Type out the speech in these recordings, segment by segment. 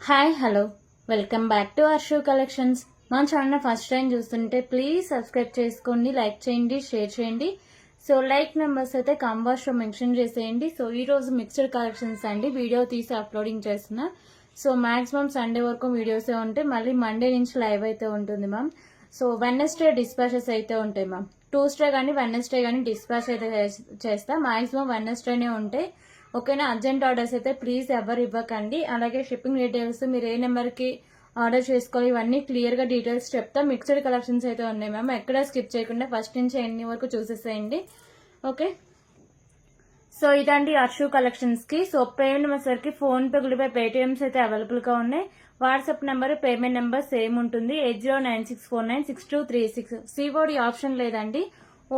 Hi hello welcome back to Arshu collections. మా channel first time చూస్తుంటే please subscribe చేసుకోండి, like చేయండి, షేర్ చేయండి. సో లైక్ నెంబర్స్ అయితే కాంబాస్లో మెన్షన్ చేసేయండి. సో ఈరోజు మిక్స్డ్ కలెక్షన్స్ అండి, వీడియో తీసి అప్లోడింగ్ చేస్తున్నా. సో మ్యాక్సిమం సండే వరకు వీడియోసే ఉంటాయి, మళ్ళీ మండే నుంచి లైవ్ అయితే ఉంటుంది మ్యామ్. సో వెడ్నెస్డే డిస్పాచెస్ అయితే ఉంటాయి మ్యామ్. ట్యూస్డే కానీ వెడ్నెస్డే కానీ డిస్పాచ్ అయితే చేస్తా. మ్యాక్సిమం వెడ్నెస్డేనే ఉంటాయి. ఓకేనా. అర్జెంట్ ఆర్డర్స్ అయితే ప్లీజ్ ఎవరు ఇవ్వకండి. అలాగే షిప్పింగ్ డీటెయిల్స్, మీరు ఏ నెంబర్కి ఆర్డర్ చేసుకోవాలి ఇవన్నీ క్లియర్గా డీటెయిల్స్ చెప్తా. మిక్స్డ్ కలెక్షన్స్ అయితే ఉన్నాయి మ్యామ్, ఎక్కడ స్కిప్ చేయకుండా ఫస్ట్ నుంచి ఎన్ని వరకు చూసేసేయండి. ఓకే. సో ఇదండి అర్షు కలెక్షన్స్కి. సో పేమెంట్ మెథడ్కి ఫోన్పే, గూగుల్ పే, పేటిఎమ్స్ అయితే అవైలబుల్గా ఉన్నాయి. WhatsApp number, payment number same ఉంటుంది, 8096496236. సిఓడి ఆప్షన్ లేదండి,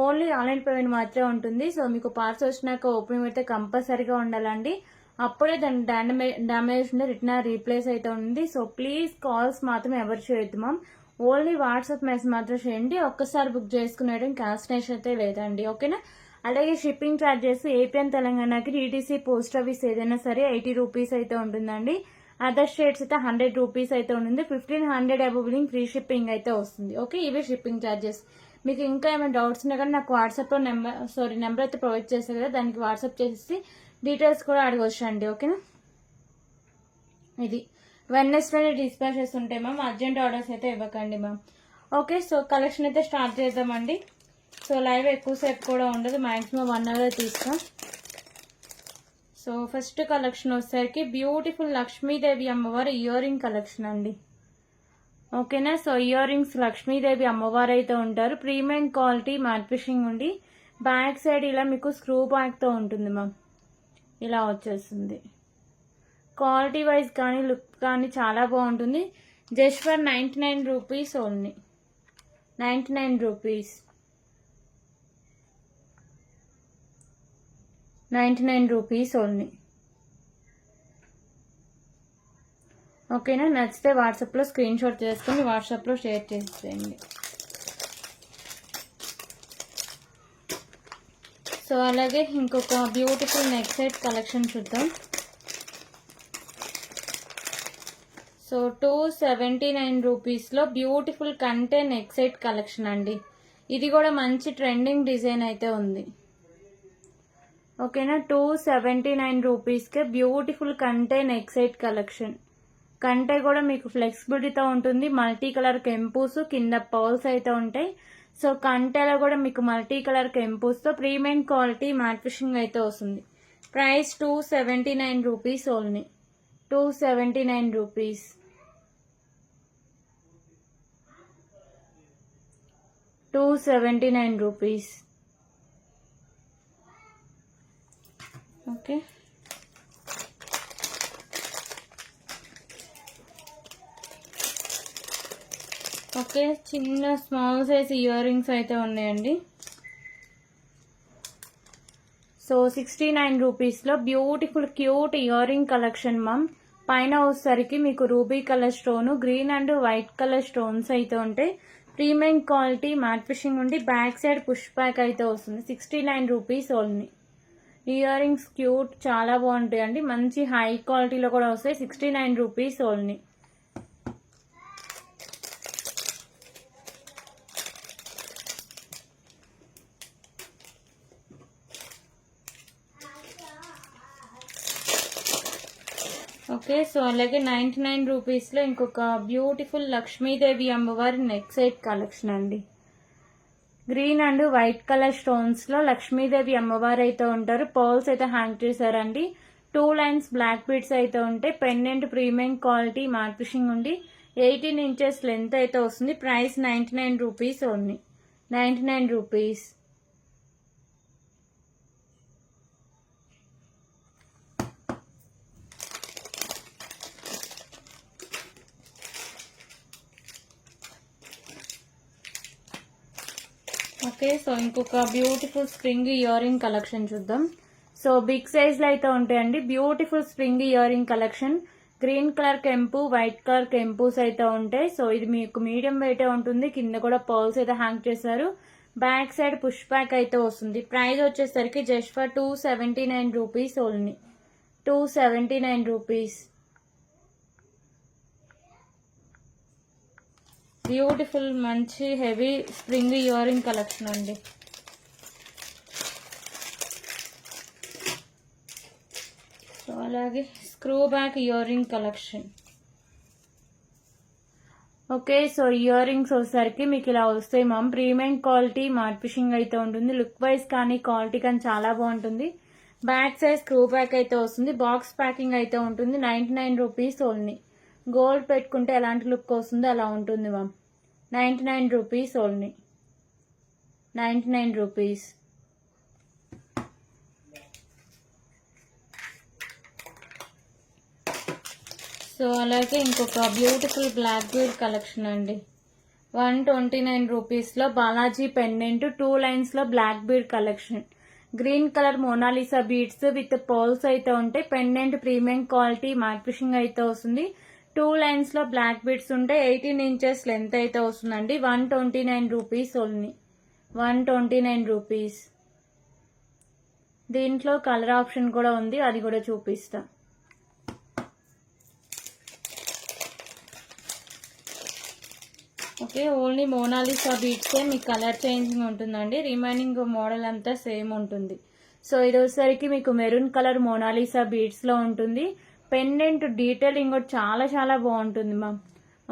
ఓన్లీ ఆన్లైన్ పేమెంట్ మాత్రమే ఉంటుంది. సో మీకు పార్సల్ వచ్చినాక ఓపెనింగ్ అయితే కంపల్సరీగా ఉండాలండి, అప్పుడే దాని డ్యామేజ్ ఉంటే రిటర్న్ రీప్లేస్ అయితే ఉంది. సో ప్లీజ్ కాల్స్ మాత్రం ఎవరు చేయొద్దు మ్యామ్, ఓన్లీ వాట్సాప్ మెసేజ్ మాత్రం చేయండి. ఒక్కసారి బుక్ చేసుకునేయడం, క్యాన్సిలేషన్ అయితే లేదండి. ఓకేనా. అలాగే షిప్పింగ్ ఛార్జెస్ ఏపీ అండ్ తెలంగాణకి టీటీసీ, పోస్ట్ ఆఫీస్ ఏదైనా సరే 80 రూపీస్ అయితే ఉంటుందండి. అదర్ స్టేట్స్ అయితే 100 రూపీస్ అయితే ఉంటుంది. 1500 అబవ్ బిల్లింగ్ ఫ్రీ షిప్పింగ్ అయితే వస్తుంది. ఓకే, ఇవే షిప్పింగ్ ఛార్జెస్. మీకు ఇంకా ఏమైనా డౌట్స్ ఉన్నా కానీ నాకు వాట్సాప్లో నెంబర్ అయితే ప్రొవైడ్ చేస్తారు కదా, దానికి వాట్సాప్ చేసి డీటెయిల్స్ కూడా అడగవచ్చు అండి. ఓకేనా. ఇది వెడ్నెస్డే డిస్పాచెస్ ఉంటాయి మ్యామ్, అర్జెంట్ ఆర్డర్స్ అయితే ఇవ్వకండి మ్యామ్. ఓకే. సో కలెక్షన్ అయితే స్టార్ట్ చేద్దామండి. సో లైవ్ ఎక్కువసేపు కూడా ఉండదు, మ్యాక్సిమం 1 అవర్ తీస్తాం. సో ఫస్ట్ కలెక్షన్ వచ్చేసరికి బ్యూటిఫుల్ లక్ష్మీదేవి అమ్మవారి ఇయర్ రింగ్ కలెక్షన్ అండి. ఓకేనా. సో ఇయర్ రింగ్స్ లక్ష్మీదేవి అమ్మవారు అయితే ఉంటారు. ప్రీమియం క్వాలిటీ మ్యాట్ ఫినిషింగ్ ఉండి బ్యాక్ సైడ్ ఇలా మీకు స్క్రూ బ్యాక్తో ఉంటుంది మ్యామ్, ఇలా వచ్చేస్తుంది. క్వాలిటీ వైజ్ కానీ లుక్ కానీ చాలా బాగుంటుంది. Just for 99 rupees only, 99 rupees, 99 rupees only. ఓకేనా. నచ్చితే వాట్సాప్లో స్క్రీన్ షాట్ చేసుకొని వాట్సాప్లో షేర్ చేసేయండి. సో అలాగే ఇంకొక బ్యూటిఫుల్ నెక్ సెట్ కలెక్షన్ చూద్దాం. సో 279 రూపీస్లో బ్యూటిఫుల్ కంటే నెక్ సెట్ కలెక్షన్ అండి. ఇది కూడా మంచి ట్రెండింగ్ డిజైన్ అయితే ఉంది. ఓకేనా. 279 రూపీస్కే బ్యూటిఫుల్ కంటే నెక్ సెట్ కలెక్షన్. కంటే కూడా మీకు ఫ్లెక్సిబిలిటీతో ఉంటుంది. మల్టీ కలర్ కెంపూస్, కింద పర్ల్స్ అయితే ఉంటాయి. సో కంటేలో కూడా మీకు మల్టీ కలర్ కెంపూస్తో ప్రీమియం క్వాలిటీ మ్యాట్ ఫినిషింగ్ అయితే వస్తుంది. Price 279 rupees only, 279 rupees. $279. Okay. Okay, చిన్న స్మాల్ సైజ్ ఇయర్ రింగ్స్ అయితే ఉన్నాయండి. సో 69 రూపీస్లో beautiful cute ear ring collection ma'am. పైన వచ్చేసరికి మీకు ruby colour stone, green and white colour stones అయితే ఉంటాయి. ప్రీమియం క్వాలిటీ మ్యాట్ ఫినిషింగ్ ఉండి బ్యాక్ సైడ్ పుష్ బ్యాక్ అయితే వస్తుంది. 69 rupees only. Earrings cute, చాలా బాగుంటాయి అండి, మంచి హై క్వాలిటీలో కూడా వస్తాయి. 69 రూపీస్ ఓన్లీ. ఓకే. సో అలాగే 99 రూపీస్లో ఇంకొక బ్యూటిఫుల్ లక్ష్మీదేవి అమ్మవారి నెక్ సెట్ కలెక్షన్ అండి. గ్రీన్ అండ్ వైట్ కలర్ స్టోన్స్లో లక్ష్మీదేవి అమ్మవారు అయితే ఉంటారు. పర్ల్స్ అయితే హ్యాంగ్ చేశారండి. 2 లైన్స్ బ్లాక్ బీడ్స్ అయితే ఉంటాయి. Pendant premium quality mat finishing ఉండి 18 ఇంచెస్ లెంత్ అయితే వస్తుంది. Price 99 rupees only, 99 rupees. Okay. So ఇంకొక beautiful spring ear ring collection చూద్దాం. సో బిగ్ సైజ్లో అయితే ఉంటాయండి. Beautiful spring ear ring collection. Green colour కెంపు, వైట్ కలర్ కెంపూస్ అయితే ఉంటాయి. సో ఇది మీకు మీడియం వెయిట్ ఉంటుంది. కింద కూడా పర్ల్స్ అయితే హ్యాంగ్ చేశారు. బ్యాక్ సైడ్ పుష్ బ్యాక్ అయితే వస్తుంది. ప్రైస్ వచ్చేసరికి just for 279 rupees only, 279 rupees. Beautiful మంచి heavy spring ear ring collection అండి. సో అలాగే screw back ear ring collection. Okay, so earrings వచ్చేసరికి మీకు ఇలా వస్తాయి ma'am. Premium quality mat finishing అయితే ఉంటుంది. లుక్ వైజ్ కానీ క్వాలిటీ కానీ చాలా బాగుంటుంది. బ్యాక్ సైడ్ స్క్రూ బ్యాక్ అయితే వస్తుంది. బాక్స్ ప్యాకింగ్ అయితే ఉంటుంది. 99 రూపీస్ ఓన్లీ. గోల్డ్ పెట్టుకుంటే ఎలాంటి లుక్ వస్తుందో అలా ఉంటుంది ma'am. 99 rupees only. 99 rupees. So అలాగే ఇంకొక బ్యూటిఫుల్ బ్లాక్ బీడ్ కలెక్షన్ అండి. 129 రూపీస్లో బాలాజీ పెండెంట్ 2 లైన్స్లో black bead collection. Green colour Mona Lisa beads with పోల్స్ అయితే ఉంటాయి. Pendant premium quality mat finishing అయితే వస్తుంది. 2 లైన్స్లో బ్లాక్ బీడ్స్ ఉంటాయి. 18 ఇంచెస్ లెంత్ అయితే వస్తుందండి. 129 రూపీస్ ఓన్లీ. 129 రూపీస్. దీంట్లో కలర్ ఆప్షన్ కూడా ఉంది, అది కూడా చూపిస్తా. ఓకే, ఓన్లీ మోనాలిసా బీట్సే మీకు కలర్ చేంజింగ్ ఉంటుందండి. రిమైనింగ్ మోడల్ అంతా సేమ్ ఉంటుంది. సో ఇది వచ్చేసరికి మీకు మెరూన్ కలర్ మోనాలిసా బీట్స్లో ఉంటుంది. పెండెంట్ డీటెయిలింగ్ కూడా చాలా చాలా బాగుంటుంది మ్యామ్.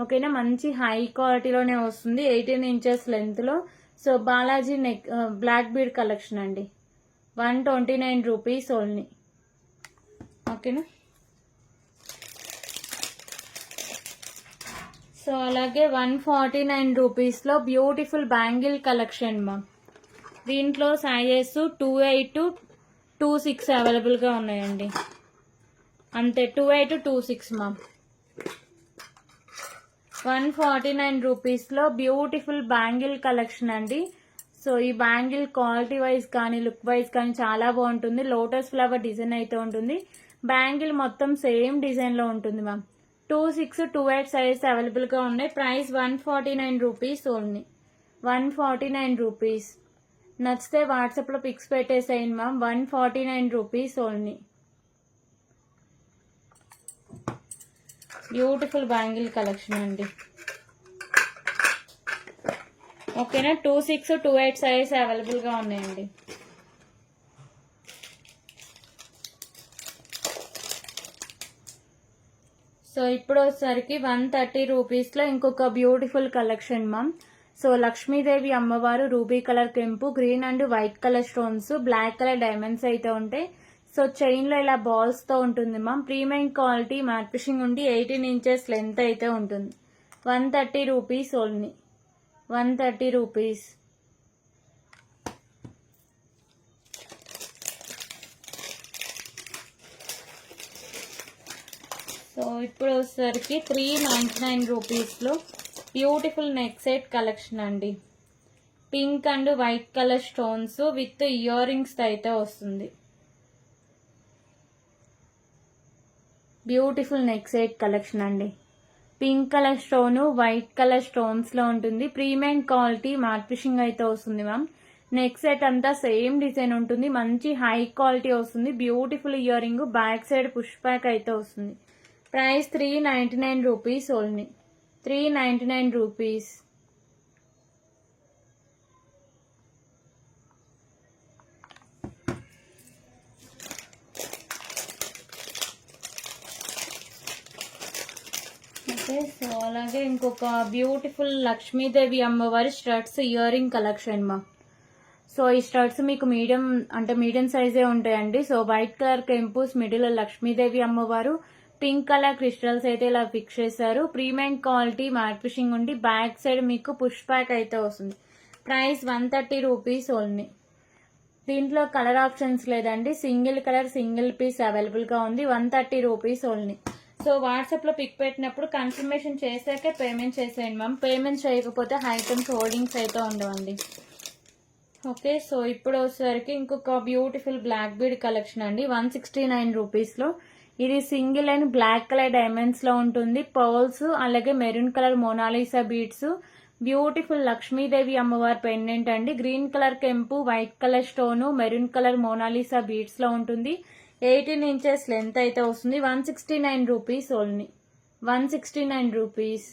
ఓకేనా, మంచి హై క్వాలిటీలోనే వస్తుంది. 18 ఇంచెస్ లెంత్లో. So Balaji neck black bead collection అండి. 129 రూపీస్ ఓన్లీ. ఓకేనా. సో అలాగే 149 రూపీస్లో బ్యూటిఫుల్ బ్యాంగిల్ కలెక్షన్ మ్యామ్. దీంట్లో సైజెస్ 28 to 26 అవైలబుల్గా ఉన్నాయండి. అంతే, 28 to 26 మ్యామ్. 149 రూపీస్లో బ్యూటిఫుల్ బ్యాంగిల్ కలెక్షన్ అండి. సో ఈ బ్యాంగిల్ క్వాలిటీ వైజ్ కానీ లుక్ వైజ్ కానీ చాలా బాగుంటుంది. లోటస్ ఫ్లవర్ డిజైన్ అయితే ఉంటుంది. బ్యాంగిల్ మొత్తం సేమ్ డిజైన్లో ఉంటుంది మ్యామ్. 26, 28 సైజ్ అవైలబుల్గా ఉన్నాయి. Price 149 rupees only. 149 రూపీస్. నచ్చితే వాట్సాప్లో పిక్స్ పెట్టేసేయండి ma'am. 149 rupees only. Beautiful bangle collection అండి. ఓకేనా, 26, 28 సైజ్ అవైలబుల్గా ఉన్నాయండి. సో ఇప్పుడు వచ్చేసరికి 130 రూపీస్లో ఇంకొక beautiful collection ma'am. So Lakshmidevi అమ్మవారు రూబీ కలర్ కెంపు, green and white colour stones, black colour diamonds అయితే ఉంటాయి. సో చైన్లో ఇలా బాల్స్తో ఉంటుంది ma'am. Premium quality mat finishing ఉండి 18 ఇంచెస్ లెంత్ అయితే ఉంటుంది. 130 రూపీస్ ఓన్లీ. 130 రూపీస్. సో ఇప్పుడు వచ్చేసరికి 399 రూపీస్లో బ్యూటిఫుల్ నెక్ సెట్ కలెక్షన్ అండి. Pink and white colour stones with earrings అయితే వస్తుంది. బ్యూటిఫుల్ నెక్ సెట్ కలెక్షన్ అండి. Pink colour stone white colour స్టోన్స్లో ఉంటుంది. ప్రీమియం క్వాలిటీ మ్యాట్ ఫినిషింగ్ అయితే వస్తుంది మ్యామ్. నెక్ సెట్ అంతా సేమ్ డిజైన్ ఉంటుంది. మంచి హై క్వాలిటీ వస్తుంది. Beautiful earring, back side push back అయితే వస్తుంది. Price 399 rupees only. 399 rupees. Okay, so అలాగే ఇంకొక బ్యూటిఫుల్ లక్ష్మీదేవి అమ్మవారి స్టడ్స్ ఇయర్ రింగ్ కలెక్షన్ మా. సో ఈ స్టడ్స్ మీకు మీడియం సైజే ఉంటాయండి. సో వైట్ కలర్ కెంపుస్, మిడిల్ లక్ష్మీదేవి అమ్మవారు, పింక్ కలర్ క్రిస్టల్స్ అయితే ఇలా ఫిక్స్ చేశారు. ప్రీమియం క్వాలిటీ మ్యాట్ ఫినిషింగ్ ఉండి బ్యాక్ సైడ్ మీకు పుష్ బ్యాక్ అయితే వస్తుంది. Price 130 rupees only. దీంట్లో కలర్ ఆప్షన్స్ లేదండి. సింగిల్ కలర్ సింగిల్ పీస్ అవైలబుల్గా ఉంది. 130 రూపీస్ ఓన్లీ. సో వాట్సాప్లో పిక్ పెట్టినప్పుడు కన్ఫర్మేషన్ చేశాకే పేమెంట్ చేసేయండి మ్యామ్. పేమెంట్ చేయకపోతే ఐటమ్స్ హోల్డింగ్స్ అయితే ఉండవండి. ఓకే, సో ఇప్పుడు వచ్చేసరికి ఇంకొక బ్యూటిఫుల్ బ్లాక్ బీడ్ కలెక్షన్ అండి. 169 రూపీస్లో. ఇది single and black colour diamonds లో ఉంటుంది. పర్ల్స్ అలాగే maroon colour Mona Lisa beads, beautiful Lakshmidevi అమ్మవారి పెండెంట్ అండి. గ్రీన్ కలర్ కెంపు, white colour stone, maroon colour Mona Lisa beads లో ఉంటుంది. 18 ఇంచెస్ లెంత్ అయితే వస్తుంది. 169 రూపీస్ ఓన్లీ. 169 రూపీస్.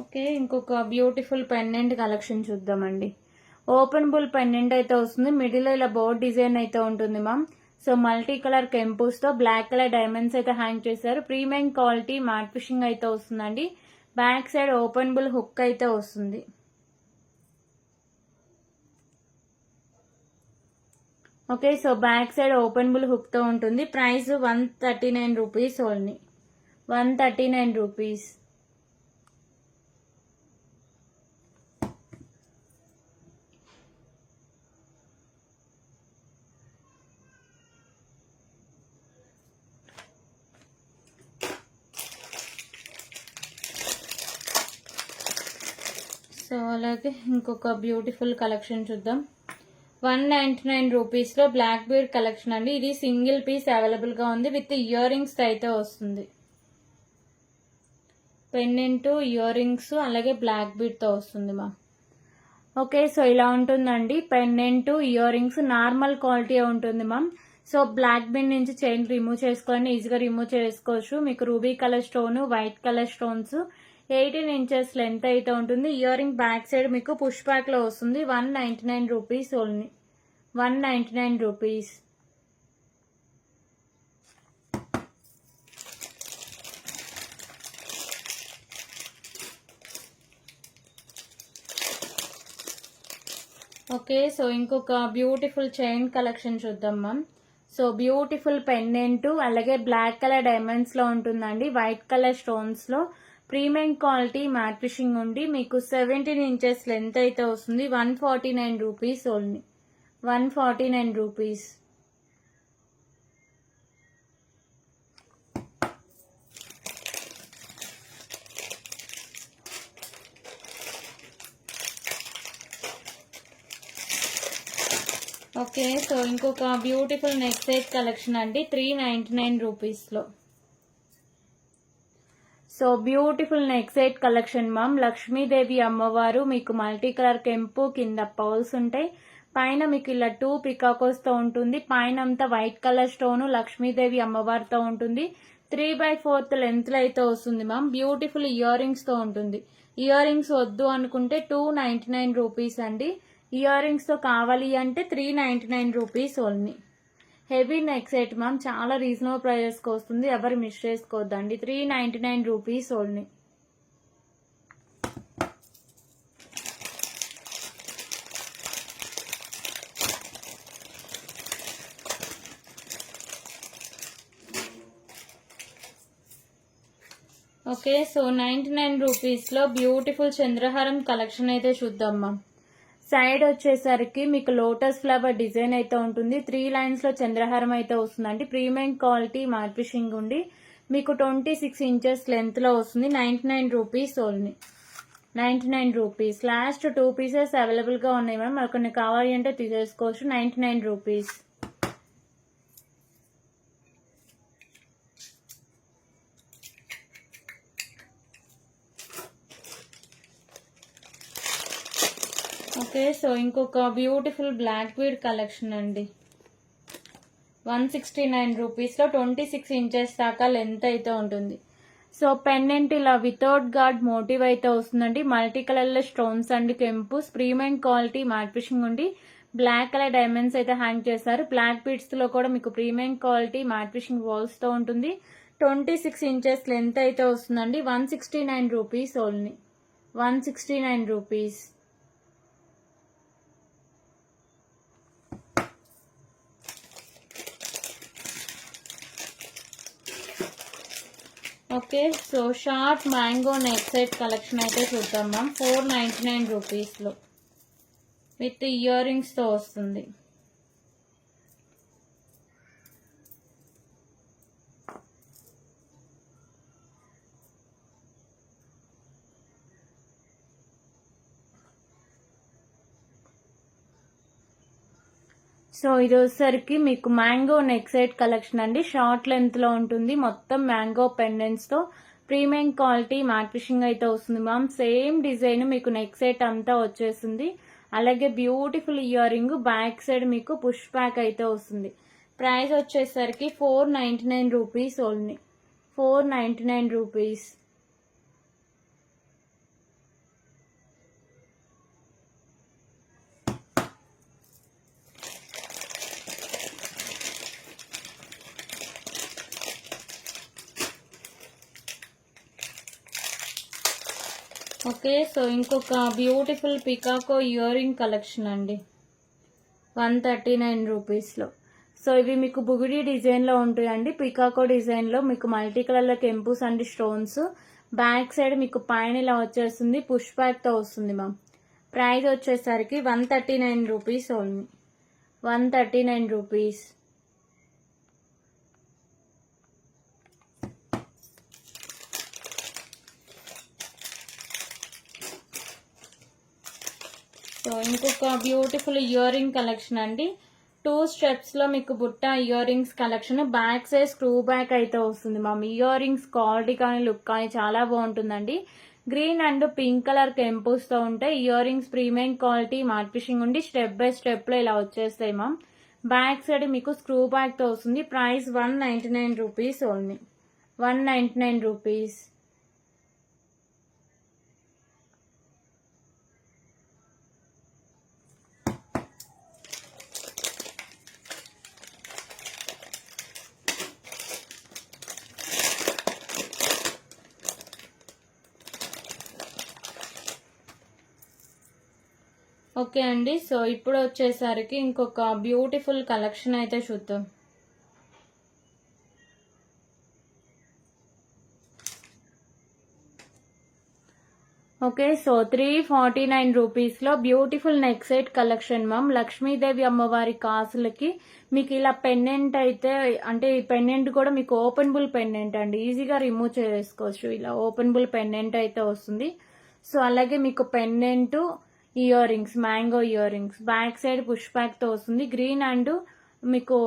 ఓకే, ఇంకొక బ్యూటిఫుల్ పెండెంట్ కలెక్షన్ చూద్దామండి. ఓపెన్ బుల్ పెండెంట్ అయితే వస్తుంది. మిడిల్ ఇలా బోర్డ్ డిజైన్ అయితే ఉంటుంది మ్యామ్. సో మల్టీ కలర్ కెంపుస్ తో బ్లాక్ కలర్ డైమండ్స్ అయితే హ్యాంగ్ చేశారు. ప్రీమియం క్వాలిటీ మ్యాట్ ఫిషింగ్ అయితే వస్తుందండి. Back side open bull hook అయితే వస్తుంది. Okay, so back side open bull hook తో ఉంటుంది. Price 139 rupees only. 139 rupees. So అలాగే ఇంకొక బ్యూటిఫుల్ కలెక్షన్ చూద్దాం. 199 రూపీస్లో బ్లాక్ బీడ్ కలెక్షన్ అండి. ఇది సింగిల్ పీస్ అవైలబుల్గా ఉంది. విత్ ఇయర్ రింగ్స్ అయితే వస్తుంది. పెండెంట్, ఇయర్ రింగ్స్ అలాగే బ్లాక్ బీడ్తో వస్తుంది మా. ఓకే, సో ఇలా ఉంటుందండి. Pendant, ear rings normal quality ఉంటుంది మ్యామ్. సో బ్లాక్ బీడ్ నుంచి చైన్ రిమూవ్ చేసుకోవాలని ఈజీగా రిమూవ్ చేసుకోవచ్చు. మీకు ruby colour stone, white colour stones, 18 inches length అయితే ఉంటుంది. ఇయర్ రింగ్ బ్యాక్ సైడ్ మీకు పుష్ బ్యాక్ లో వస్తుంది. 199 rupees only. 199 rupees. Okay, so ఇంకొక బ్యూటిఫుల్ చైన్ కలెక్షన్ చూద్దాం మ్యామ్. సో బ్యూటిఫుల్ పెండెంట్ అలాగే బ్లాక్ కలర్ డైమండ్స్ లో ఉంటుందండి. వైట్ కలర్ స్టోన్స్ లో ప్రీమియం క్వాలిటీ మ్యాట్ ఫిషింగ్ ఉండి మీకు 17 ఇంచెస్ లెంత్ అయితే వస్తుంది. 149 rupees only. 149 rupees. Okay, so ఇంకొక బ్యూటిఫుల్ నెక్ సెట్ కలెక్షన్ అండి. 399 రూపీస్లో. So beautiful neck set collection ma'am. Lakshmidevi అమ్మవారు మీకు మల్టీ కలర్ కెంపు, కింద పౌల్స్ ఉంటాయి. పైన మీకు ఇలా 2 పికాకోస్ తో ఉంటుంది. పైన అంతా వైట్ కలర్ స్టోన్ లక్ష్మీదేవి అమ్మవారితో ఉంటుంది. 3/4 లెంత్ లో అయితే వస్తుంది మ్యామ్. బ్యూటిఫుల్ ఇయర్ రింగ్స్ తో ఉంటుంది. ఇయర్ రింగ్స్ వద్దు అనుకుంటే 299 రూపీస్ అండి. ఇయర్ రింగ్స్ తో కావాలి అంటే 399 rupees only. Heavy neck set ma'am. చాలా రీజనబుల్ ప్రైజెస్కి వస్తుంది. ఎవరు మిస్ చేసుకోవద్దండి. 399 రూపీస్ ఓన్లీ. ఓకే, సో 99 రూపీస్లో బ్యూటిఫుల్ చంద్రహారం కలెక్షన్ అయితే చూద్దాం మ్యామ్. సైడ్ వచ్చేసరికి మీకు లోటస్ ఫ్లవర్ డిజైన్ అయితే ఉంటుంది. 3 లైన్స్ లో చంద్రహారం అయితే వస్తుందండి. ప్రీమియం క్వాలిటీ మ్యాట్ ఫిషింగ్ ఉండి మీకు 26 ఇంచెస్ లెంత్ లో వస్తుంది. 99 rupees only. 99 rupees. Last 2 pieces available గా ఉన్నాయి మ్యామ్. మరి కొన్ని కావాలి అంటే తీసేసుకోవచ్చు. 99 రూపీస్. ఓకే, సో ఇంకొక బ్యూటిఫుల్ బ్లాక్ బీడ్ కలెక్షన్ అండి. 169 రూపీస్లో 26 ఇంచెస్ దాకా లెంత్ అయితే ఉంటుంది. సో పెండెంట్ ఇలా వితౌట్ గార్డ్ మోటివ్ అయితే వస్తుందండి. మల్టీ కలర్లో స్టోన్స్ అండ్ కెంపుస్, ప్రీమియం క్వాలిటీ మ్యాట్ ఫిషింగ్ ఉండి బ్లాక్ కలర్ డైమండ్స్ అయితే హ్యాంగ్ చేస్తారు. బ్లాక్ బీడ్స్ లో కూడా మీకు premium quality mat fishing walls తో ఉంటుంది. 26 ఇంచెస్ లెంత్ అయితే వస్తుందండి. 169 rupees only. 169 rupees. Okay, so short mango neck set collection అయితే చూద్దాం మ్యామ్. 499 రూపీస్లో విత్ ఇయర్ రింగ్స్తో వస్తుంది. సో ఇది వచ్చేసరికి మీకు మ్యాంగో నెక్ సెట్ కలెక్షన్ అండి. షార్ట్ లెంత్ లో ఉంటుంది. మొత్తం మ్యాంగో పెండెంట్స్ తో ప్రీమియం క్వాలిటీ మ్యాట్ ఫిషింగ్ అయితే వస్తుంది మ్యామ్. సేమ్ డిజైన్ మీకు నెక్ సెట్ అంతా వచ్చేస్తుంది. అలాగే beautiful earring, back side మీకు పుష్ బ్యాక్ అయితే వస్తుంది. ప్రైస్ వచ్చేసరికి 499 rupees only. 499 rupees. Okay, so ఇంకొక బ్యూటిఫుల్ పికాకో ఇయర్ రింగ్ కలెక్షన్ అండి, 139 రూపీస్లో. సో ఇవి మీకు బుగిడి డిజైన్లో ఉంటాయండి. పికాకో డిజైన్లో మీకు మల్టీ కలర్లో కెంపుస్ అండ్ స్టోన్స్. బ్యాక్ సైడ్ మీకు పైన ఇలా వచ్చేస్తుంది, పుష్ బ్యాక్తో వస్తుంది మ్యామ్. ప్రైస్ వచ్చేసరికి 139 రూపీస్ ఓన్లీ, 139 రూపీస్. సో ఇంకొక బ్యూటిఫుల్ ఇయర్ రింగ్ కలెక్షన్ అండి, 2 స్టెప్స్లో మీకు బుట్ట ear rings collection. Back side screw back అయితే వస్తుంది మ్యామ్. ఇయర్ రింగ్స్ క్వాలిటీ కానీ లుక్ కానీ చాలా బాగుంటుందండి. గ్రీన్ అండ్ పింక్ కలర్ కెంపుస్తో ఉంటాయి. Ear rings premium quality mat finishing ఉండి స్టెప్ బై స్టెప్లో ఇలా వచ్చేస్తాయి మ్యామ్. బ్యాక్ సైడ్ మీకు స్క్రూ బ్యాక్తో వస్తుంది. Price 199 rupees only, 199 rupees. Okay అండి, సో ఇప్పుడు వచ్చేసరికి ఇంకొక బ్యూటిఫుల్ కలెక్షన్ అయితే చూద్దాం. ఓకే, సో 349 రూపీస్లో beautiful neck set collection ma'am. Lakshmidevi అమ్మవారి కాసులకి మీకు ఇలా పెండెంట్ అయితే, అంటే ఈ పెండెంట్ కూడా మీకు ఓపెనబుల్ పెండెంట్ అండి, ఈజీగా రిమూవ్ చేసుకోవచ్చు. ఇలా ఓపెనబుల్ పెండెంట్ అయితే వస్తుంది. సో అలాగే మీకు pendant earrings, mango earrings, back side push బ్యాక్తో వస్తుంది. గ్రీన్ అండ్ మీకు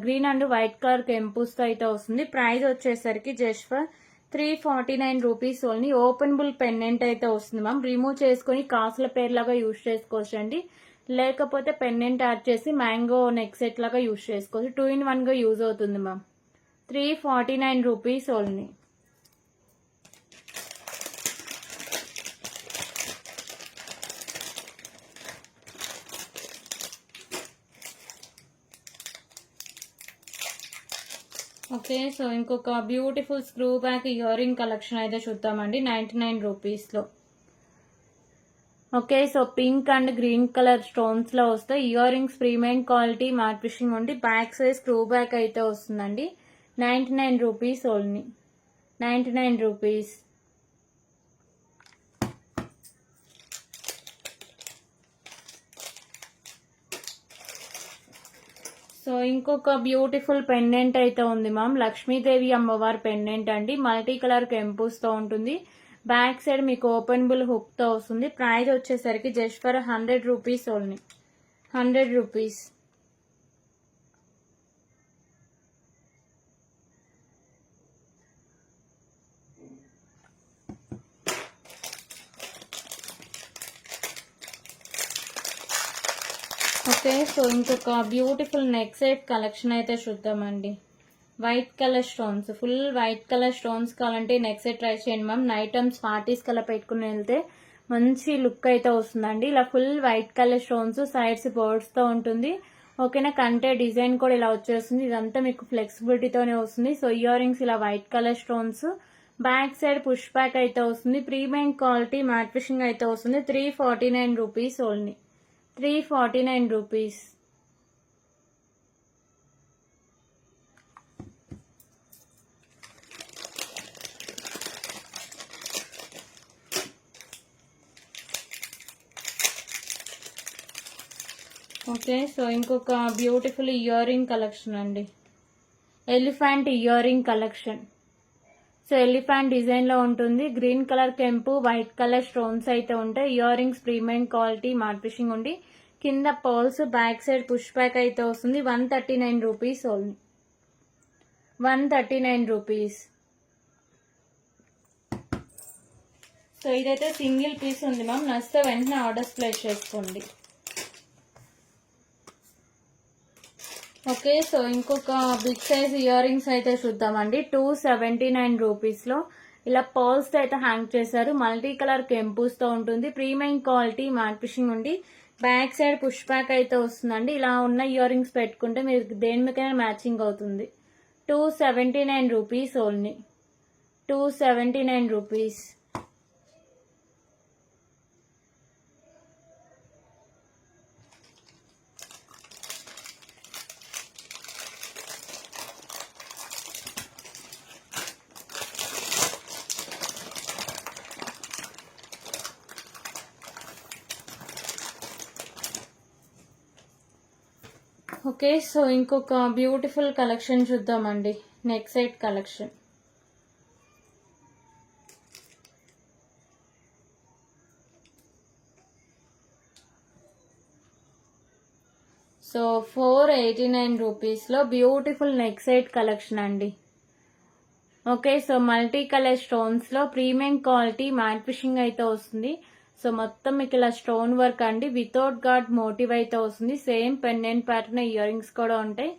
గ్రీన్ అండ్ వైట్ కలర్ కెంపుస్తో అయితే వస్తుంది. ప్రైస్ వచ్చేసరికి just for 349 rupees only. Openable pendant అయితే వస్తుంది మ్యామ్. రిమూవ్ చేసుకొని కాసుల పేర్లాగా యూజ్ చేసుకోవచ్చు అండి, లేకపోతే పెండెంట్ యాడ్ చేసి మ్యాంగో నెక్ సెట్ లాగా యూజ్ చేసుకోవచ్చు. 2 in 1గా యూజ్ అవుతుంది ma'am. 349 rupees only. Okay, so ఇంకొక beautiful screw back ear ring collection అయితే చూద్దామండి, 99 రూపీస్లో. Okay, so pink and green colour స్టోన్స్లో వస్తాయి. Earrings premium quality mat finishing ఉండి బ్యాక్ సైజ్ స్క్రూ బ్యాక్ అయితే వస్తుందండి. 99 రూపీస్ ఓన్లీ, 99 రూపీస్. సో ఇంకొక బ్యూటిఫుల్ పెండెంట్ అయితే ఉంది మ్యామ్, లక్ష్మీదేవి అమ్మవారి పెండెంట్ అండి. మల్టీ కలర్ కెంపుస్తో ఉంటుంది. బ్యాక్ సైడ్ మీకు ఓపెనబుల్ హుక్తో వస్తుంది. ప్రైస్ వచ్చేసరికి just for 100 rupees only, 100 rupees. Okay, so ఇంకొక బ్యూటిఫుల్ నెక్ సెట్ కలెక్షన్ అయితే చూద్దామండి. White colour stones, full white colour stones కావాలంటే నెక్ సెట్ ట్రై చేయండి మ్యామ్. నైట్ టైమ్స్ పార్టీస్ కల్లా పెట్టుకుని వెళ్తే మంచి లుక్ అయితే వస్తుందండి. ఇలా full white colour stones, sides బర్డ్స్తో ఉంటుంది. ఓకేనా, కంటే డిజైన్ కూడా ఇలా వచ్చేస్తుంది. ఇదంతా మీకు ఫ్లెక్సిబిలిటీతోనే వస్తుంది. సో ఇయర్ రింగ్స్ ఇలా white colour stones, back side push back అయితే వస్తుంది. ప్రీమియం క్వాలిటీ మ్యాట్ ఫినిషింగ్ అయితే వస్తుంది. 349 rupees only, 349 rupees. Okay, so ఇంకొక బ్యూటిఫుల్ ఇయర్ రింగ్ కలెక్షన్ అండి, elephant ear ring collection. So elephant డిజైన్లో ఉంటుంది. గ్రీన్ కలర్ కెంపు, వైట్ కలర్ స్టోన్స్ అయితే ఉంటాయి. Ear rings premium quality mat finishing ఉండి కింద pearls, back side push back అయితే వస్తుంది. 139 రూపీస్ ఓన్లీ, 139 రూపీస్. సో ఇదైతే సింగిల్ పీస్ ఉంది మ్యామ్, నచ్చితే వెంటనే ఆర్డర్స్ ప్లేస్ చేసుకోండి. ఓకే, సో ఇంకొక బిగ్ సైజ్ ఇయర్ రింగ్స్ అయితే చూద్దామండి. 279 రూపీస్లో ఇలా పర్ల్స్ అయితే హ్యాంగ్ చేశారు. మల్టీ కలర్ కెంపుస్తో ఉంటుంది. ప్రీమియం క్వాలిటీ మ్యాట్ ఫినిషింగ్ ఉండి బ్యాక్ సైడ్ పుష్ బ్యాక్ అయితే వస్తుందండి. ఇలా ఉన్న ఇయర్ రింగ్స్ పెట్టుకుంటే మీరు దేని మీకైనా మ్యాచింగ్ అవుతుంది. 279 rupees only, 279 rupees. Okay, so ఇంకొక బ్యూటిఫుల్ కలెక్షన్ చూద్దామండి. Neck set collection. సో 489 రూపీస్లో బ్యూటిఫుల్ నెక్ సెట్ కలెక్షన్ అండి. ఓకే, సో మల్టీ కలర్ స్టోన్స్లో ప్రీమియం క్వాలిటీ మ్యాట్ ఫిషింగ్ అయితే వస్తుంది. సో మొత్తం మీకు ఇలా స్టోన్ వర్క్ అండి, వితౌట్ గాడ్ మోటివ్ అయితే వస్తుంది. Same pendant pattern earrings కూడా ఉంటాయి.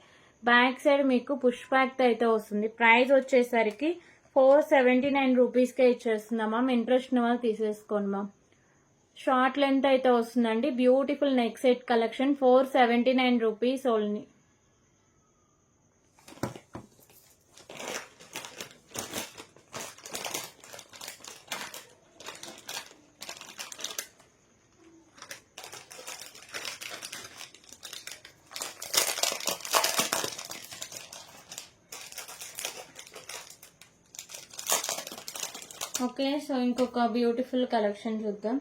బ్యాక్ సైడ్ మీకు పుష్ బ్యాక్ అయితే వస్తుంది. ప్రైస్ వచ్చేసరికి 479 రూపీస్కే ఇచ్చేస్తున్నాం మ్యామ్. ఇంట్రెస్ట్ ఉన్న వాళ్ళు తీసేసుకోండి మ్యామ్. షార్ట్ లెంత్ అయితే వస్తుందండి. Beautiful neck set collection 479 rupees only. Okay, so ఇంకొక బ్యూటిఫుల్ కలెక్షన్ చూద్దాం.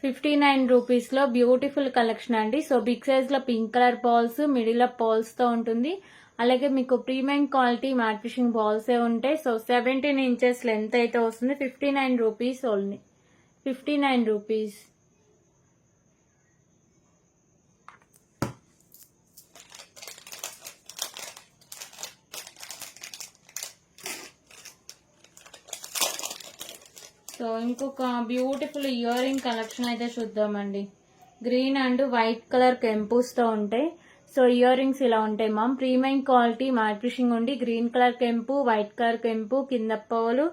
59 రూపీస్లో బ్యూటిఫుల్ కలెక్షన్ అండి. సో బిగ్ సైజ్లో pink colour balls, middle up బాల్స్తో ఉంటుంది. అలాగే మీకు ప్రీమియం క్వాలిటీ మ్యాట్ ఫిషింగ్ బాల్సే ఉంటాయి. సో 17 ఇంచెస్ లెంత్ అయితే వస్తుంది. 59 రూపీస్ ఓన్లీ. 59 రూపీస్. సో ఇంకొక బ్యూటిఫుల్ ఇయర్ రింగ్ కలెక్షన్ అయితే చూద్దామండి. గ్రీన్ అండ్ వైట్ కలర్ కెంపుస్తో ఉంటాయి. సో ఇయర్ రింగ్స్ ఇలా ఉంటాయి ma'am. Premium quality mat fishing ఉండి గ్రీన్ కలర్ కెంపు, వైట్ కలర్ కెంపు, కింద పౌలు,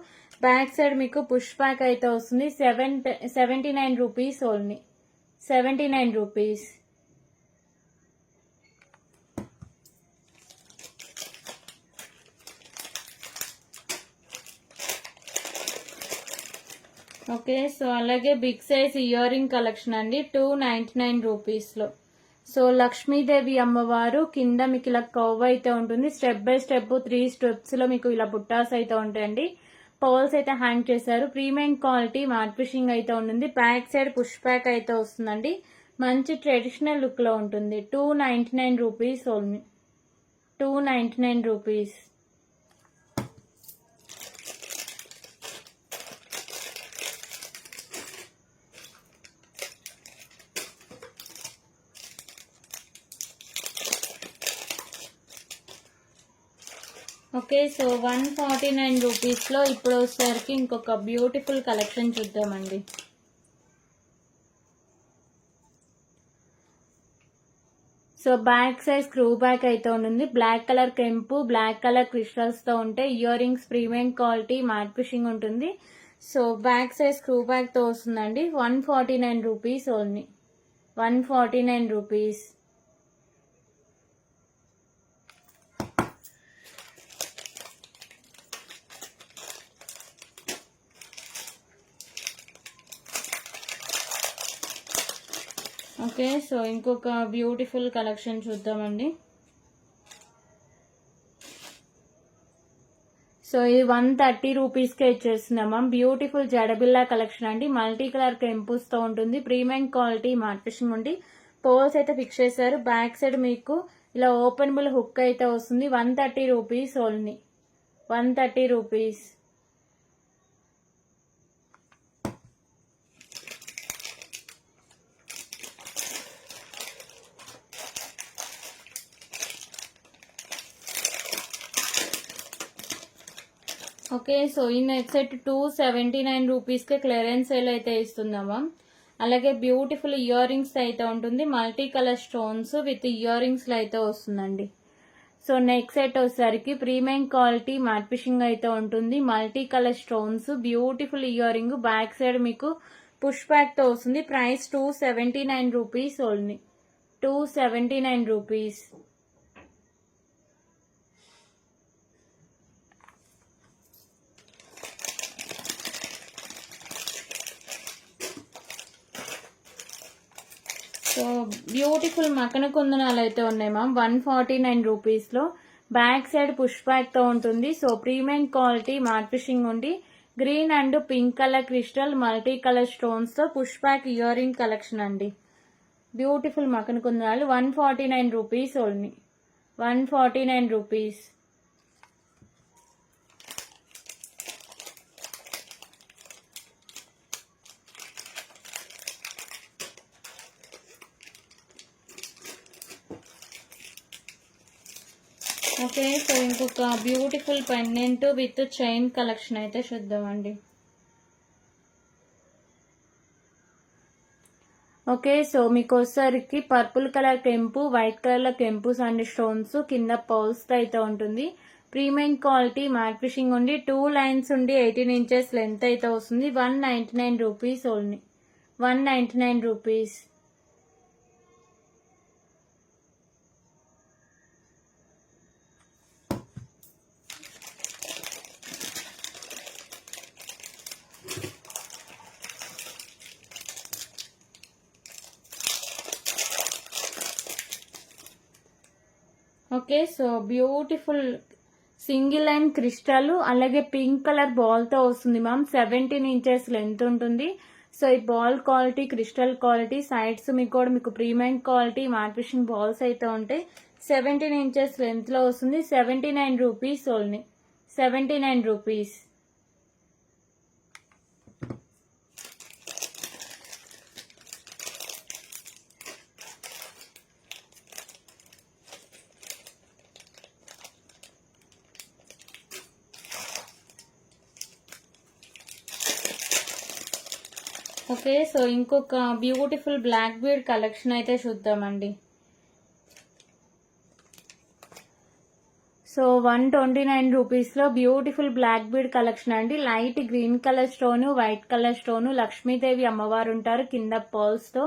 బ్యాక్ సైడ్ మీకు పుష్ బ్యాక్ అయితే వస్తుంది. 79 rupees only. 79 rupees. Okay, so అలాగే big size ear ring collection అండి. 299 రూపీస్లో. సో లక్ష్మీదేవి అమ్మవారు కింద మీకు ఇలా కవ్ అయితే ఉంటుంది. స్టెప్ బై స్టెప్ 3 స్టెప్స్లో మీకు ఇలా బుట్టాస్ అయితే ఉంటాయండి. పర్ల్స్ అయితే హ్యాంగ్ చేశారు. ప్రీమియం క్వాలిటీ మ్యాట్ ఫిషింగ్ అయితే ఉంటుంది. బ్యాక్ సైడ్ పుష్ బ్యాక్ అయితే వస్తుందండి. మంచి ట్రెడిషనల్ లుక్లో ఉంటుంది. 299 rupees only. 299 rupees. Okay, so 149 రూపీస్లో ఇప్పుడు వచ్చేసరికి ఇంకొక బ్యూటిఫుల్ కలెక్షన్ చూద్దామండి. So back side screw back అయితే ఉంటుంది. బ్లాక్ కలర్ కెంపు, బ్లాక్ కలర్ క్రిస్టల్స్తో ఉంటాయి. Ear rings premium quality mat fishing ఉంటుంది. సో బ్యాక్ సైడ్ స్క్రూ బ్యాక్తో వస్తుందండి. 149 rupees only. 149 rupees. Okay, so ఇంకొక బ్యూటిఫుల్ కలెక్షన్ చూద్దామండి. సో ఇది 130 రూపీస్కే ఇచ్చేస్తున్నామా. బ్యూటిఫుల్ జడబిల్లా కలెక్షన్ అండి. మల్టీ కలర్ కెంపుస్తో ఉంటుంది. ప్రీమియం క్వాలిటీ మ్యాట్ ఫిషింగ్ ఉండి పోల్స్ అయితే ఫిక్స్ చేశారు. బ్యాక్ సైడ్ మీకు ఇలా ఓపెనబుల్ హుక్ అయితే వస్తుంది. 130 rupees only. 130 rupees. Okay, so ఈ నెక్ సెట్ 279 రూపీస్కే క్లియరెన్స్ సేల్ అయితే ఇస్తున్నామా. అలాగే బ్యూటిఫుల్ ఇయర్ రింగ్స్ అయితే ఉంటుంది. మల్టీ కలర్ స్టోన్స్ విత్ ఇయర్ రింగ్స్లో అయితే వస్తుందండి. సో నెక్ సెట్ వచ్చేసరికి ప్రీమియం క్వాలిటీ మ్యాట్ ఫిషింగ్ అయితే ఉంటుంది. Multi colour stones, beautiful earring, back side మీకు పుష్ బ్యాక్తో వస్తుంది. Price 279 rupees only. 279 rupees. So beautiful మకన కుందనాలు అయితే ఉన్నాయి మ్యామ్. 149 రూపీస్లో. బ్యాక్ సైడ్ పుష్ బ్యాక్తో ఉంటుంది. So premium quality mat fishing ఉండి green and pink colour crystal multi colour స్టోన్స్తో push back ear ring collection అండి. బ్యూటిఫుల్ మకన్ కుందనాలు 149 rupees only, 149 rupees. Okay, so ఇంకొక beautiful pendant with chain collection అయితే చూద్దామండి. ఓకే, సో మీకు వచ్చేసరికి పర్పుల్ కలర్ కెంపు, వైట్ కలర్ లో కెంపుస్ అండ్ స్టోన్స్ కింద పౌల్స్ అయితే ఉంటుంది. ప్రీమియం క్వాలిటీ మ్యాట్ ఫిషింగ్ ఉండి 2 లైన్స్ ఉండి 18 ఇంచెస్ లెంత్ అయితే వస్తుంది. 199 rupees only, 199 rupees. Okay, so beautiful single line crystal అలాగే పింక్ కలర్ బాల్ తో వస్తుంది మ్యామ్. 17 ఇంచెస్ లెంత్ ఉంటుంది. సో ఈ ball quality crystal quality, sides మీకు premium quality mat fishing balls అయితే ఉంటాయి. 17 ఇంచెస్ లెంత్ లో వస్తుంది. 79 rupees only, 79 rupees. Okay, so ఇంకొక బ్యూటిఫుల్ బ్లాక్ బీడ్ కలెక్షన్ అయితే చూద్దామండి. సో 129 రూపీస్ లో బ్యూటిఫుల్ బ్లాక్ బీడ్ కలెక్షన్ అండి. Light green colour stone, white colour stone, Lakshmidevi అమ్మవారు ఉంటారు కింద పర్ల్స్ తో.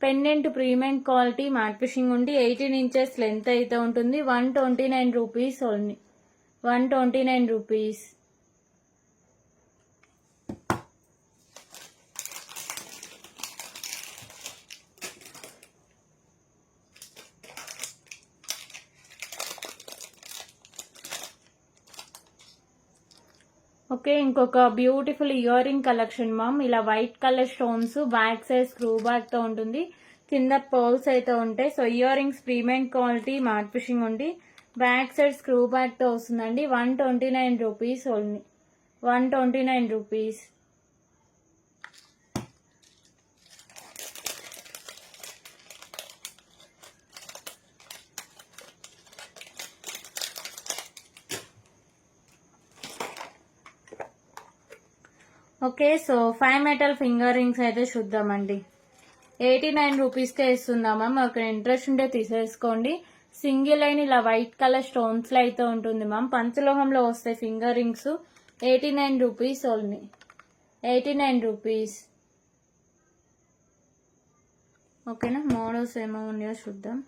Pendant premium quality mat fishing ఉండి 18 ఇంచెస్ లెంత్ అయితే ఉంటుంది. 129 రూపీస్ ఓన్లీ, 129 రూపీస్. ఓకే, ఇంకొక beautiful ear ring collection ma'am. ఇలా white colour stones, back side screw back తో ఉంటుంది, కింద పర్ల్స్ అయితే ఉంటాయి. So earrings premium quality mat fishing ఉండి బ్యాక్ సైడ్ స్క్రూ బ్యాక్ తో వస్తుందండి. 129 rupees only, 129 rupees. Okay, so 5 metal finger rings అయితే చూద్దామండి. 89 రూపీస్కే ఇస్తుందామా. మాకు ఇంట్రెస్ట్ ఉంటే తీసేసుకోండి. సింగిల్ లైన్ ఇలా వైట్ కలర్ స్టోన్స్ లో అయితే ఉంటుంది మ్యామ్. పంచలోహంలో వస్తాయి finger rings. 89 rupees only, 89 rupees. ఓకేనా, మోడల్స్ ఏమో ఉన్నాయో చూద్దాం.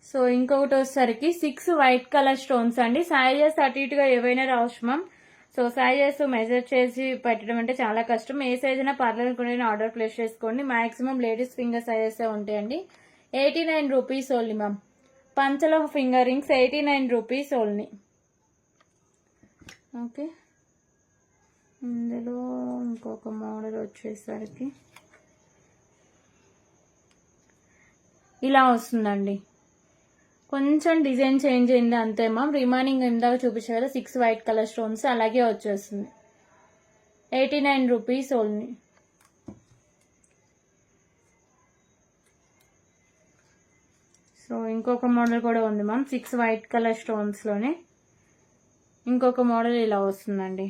సో ఇంకొకటి వచ్చేసరికి 6 వైట్ కలర్ స్టోన్స్ అండి. సైజెస్ అటు ఇటుగా ఏవైనా రావచ్చు మ్యామ్. సో సైజెస్ మెజర్ చేసి పెట్టడం అంటే చాలా కష్టం. ఏ సైజ్ అయినా పర్లేదు ఆర్డర్ ప్లేస్ చేసుకోండి. మాక్సిమం లేడీస్ ఫింగర్ సైజెస్ ఉంటాయండి. 89 రూపీస్ ఓన్లీ మ్యామ్. పంచలో finger rings 89 rupees only. Okay, ఇందులో ఇంకొక మోడల్ వచ్చేసరికి ఇలా వస్తుందండి. కొంచెం డిజైన్ చేంజ్ అయింది అంతే మ్యామ్. రిమైనింగ్ ఇందాక చూపించే కదా 6 వైట్ కలర్ స్టోన్స్ అలాగే వచ్చేస్తుంది. 89 రూపీస్ ఓన్లీ. సో ఇంకొక మోడల్ కూడా ఉంది మ్యామ్ 6 వైట్ కలర్ స్టోన్స్ లోనే. ఇంకొక మోడల్ ఇలా వస్తుందండి.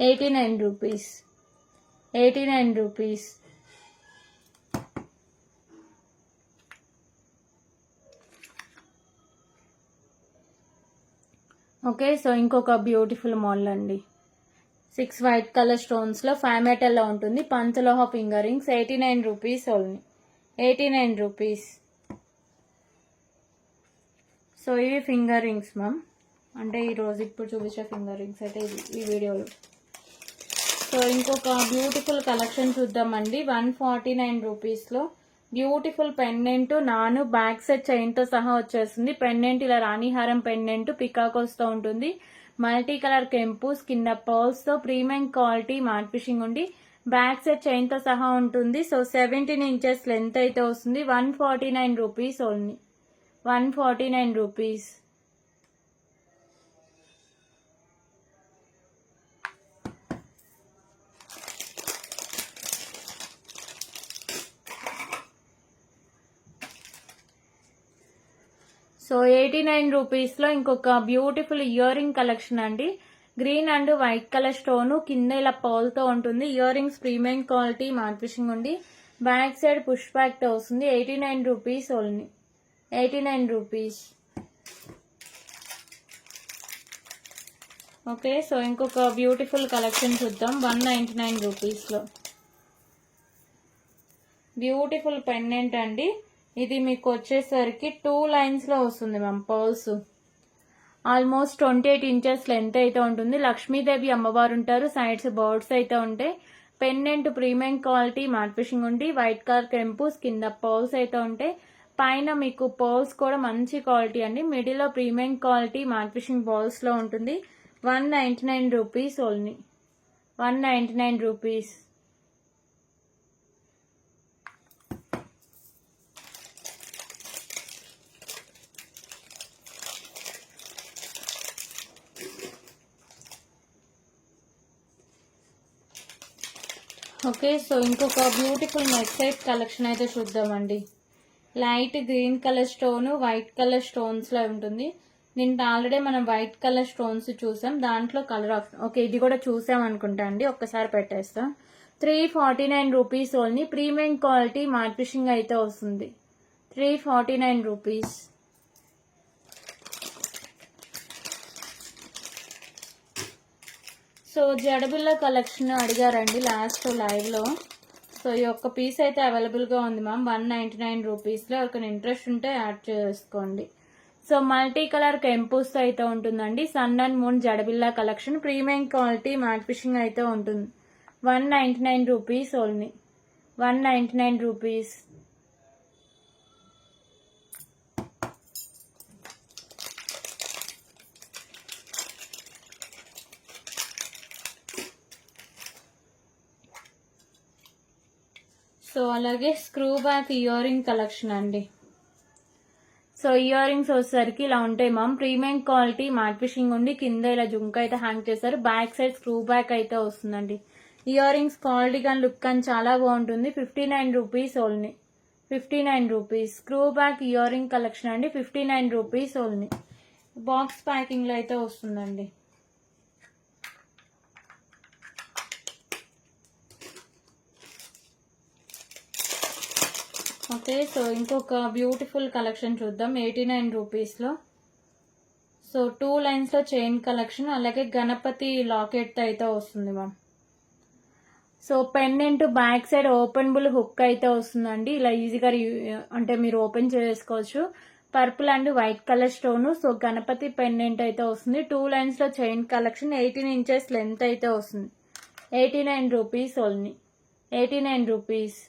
$89 రూపీస్, 89 రూపీస్. ఓకే, సో ఇంకొక బ్యూటిఫుల్ మోడల్ అండి. 6 వైట్ కలర్ స్టోన్స్ లో 5 మెటల్ లో ఉంటుంది. పంచలోహ finger rings 89 rupees only, 89 rupees. So ఇవి ఫింగర్ రింగ్స్ మ్యామ్. అంటే ఈరోజు ఇప్పుడు చూపించే ఫింగర్ రింగ్స్ అయితే ఈ వీడియోలో. సో ఇంకొక బ్యూటిఫుల్ కలెక్షన్ చూద్దామండి. 149 రూపీస్లో బ్యూటిఫుల్ పెండెంట్ నాను బ్యాక్ సైడ్ చైన్ తో సహా వచ్చేస్తుంది. పెండెంట్ ఇలా రాణిహారం పెండెంట్ పికాకోస్ తో ఉంటుంది. మల్టీ కలర్ కెంపుస్ కింద పర్ల్స్ తో ప్రీమియం క్వాలిటీ మ్యాట్ ఫినిషింగ్ ఉండి బ్యాక్ సైడ్ చైన్ తో సహా ఉంటుంది. సో 17 ఇంచెస్ లెంత్ అయితే వస్తుంది. 149 rupees only. 149 rupees. So 89 rupees లో ఇంకొక బ్యూటిఫుల్ ఇయర్ రింగ్ కలెక్షన్ అండి. Green and white colour stone కింద ఇలా పర్ల్ తో ఉంటుంది. Ear rings premium quality matte finishing ఉంది. బ్యాక్ సైడ్ పుష్ బ్యాక్ తో వస్తుంది. 89 rupees only. 89 rupees. Okay, so ఇంకొక బ్యూటిఫుల్ కలెక్షన్ చూద్దాం. 199 రూపీస్ లో బ్యూటిఫుల్ పెండెంట్ అండి. ఇది మీకు వచ్చేసరికి 2 లైన్స్ లో వస్తుంది ma'am. Pearls almost 28 inches length అయితే ఉంటుంది. లక్ష్మీదేవి అమ్మవారు ఉంటారు. సైడ్స్ బర్డ్స్ అయితే ఉంటాయి. Pendant premium quality mat finishing ఉండి వైట్ కలర్ కెంపుస్ కింద పర్ల్స్ అయితే ఉంటాయి. పైన మీకు పర్ల్స్ కూడా మంచి క్వాలిటీ అండి. మిడిల్ లో premium quality matte finishing balls లో ఉంటుంది. 199 rupees only. 199 rupees. Okay, so ఇంకొక బ్యూటిఫుల్ నెక్ సెట్ కలెక్షన్ అయితే చూద్దామండి. Light green colour stone white colour stones లో ఉంటుంది. దీంట్లో ఆల్రెడీ మనం వైట్ కలర్ స్టోన్స్ చూసాం. దాంట్లో కలర్ ఆప్షన్ ఓకే ఇది కూడా చూసాం అనుకుంటా అండి. ఒక్కసారి పెట్టేస్తాం. 349 rupees only. Premium quality mat finishing అయితే వస్తుంది. 349 రూపీస్. సో జడబిల్ల కలెక్షన్ అడిగారండి లాస్ట్ లైవ్ లో. సో ఈ ఒక్క పీస్ అయితే అవైలబుల్ గా ఉంది మ్యామ్. 199 రూపీస్ లో. ఒక ఇంట్రెస్ట్ ఉంటే యాడ్ చేసుకోండి. సో మల్టీ కలర్ కెంపుస్ అయితే ఉంటుందండి. సన్ అండ్ మూన్ జడబిల్ల collection premium quality mat finishing అయితే ఉంటుంది. 199 రూపీస్ ఓన్లీ. 199 రూపీస్. సో అలాగే screw back ear ring collection అండి. సో ఇయర్ రింగ్స్ వచ్చేసరికి ఇలా ఉంటాయి ma'am. Premium quality mat finishing ఉండి కింద ఇలా జుంక అయితే హ్యాంగ్ చేశారు. బ్యాక్ సైడ్ స్క్రూ బ్యాక్ అయితే వస్తుందండి. ఇయర్ రింగ్స్ క్వాలిటీ కానీ లుక్ కానీ చాలా బాగుంటుంది. 59 rupees only. 59 rupees. Screw back ear ring collection అండి. 59 రూపీస్ ఓన్లీ. బాక్స్ ప్యాకింగ్ లో అయితే వస్తుందండి. ఓకే, సో ఇంకొక బ్యూటిఫుల్ కలెక్షన్ చూద్దాం. 89 రూపీస్ లో. సో 2 లైన్స్ లో చైన్ కలెక్షన్ అలాగే గణపతి లాకెట్ అయితే వస్తుంది ma'am. So pendant back side openable hook అయితే వస్తుందండి. ఇలా ఈజీగా అంటే మీరు ఓపెన్ చేసుకోవచ్చు. Purple and white colour stone. So Ganapati pendant అయితే వస్తుంది. 2 లైన్స్ లో చైన్ కలెక్షన్. 18 ఇంచెస్ లెంత్ అయితే వస్తుంది. 89 రూపీస్ ఓన్లీ. 89 రూపీస్.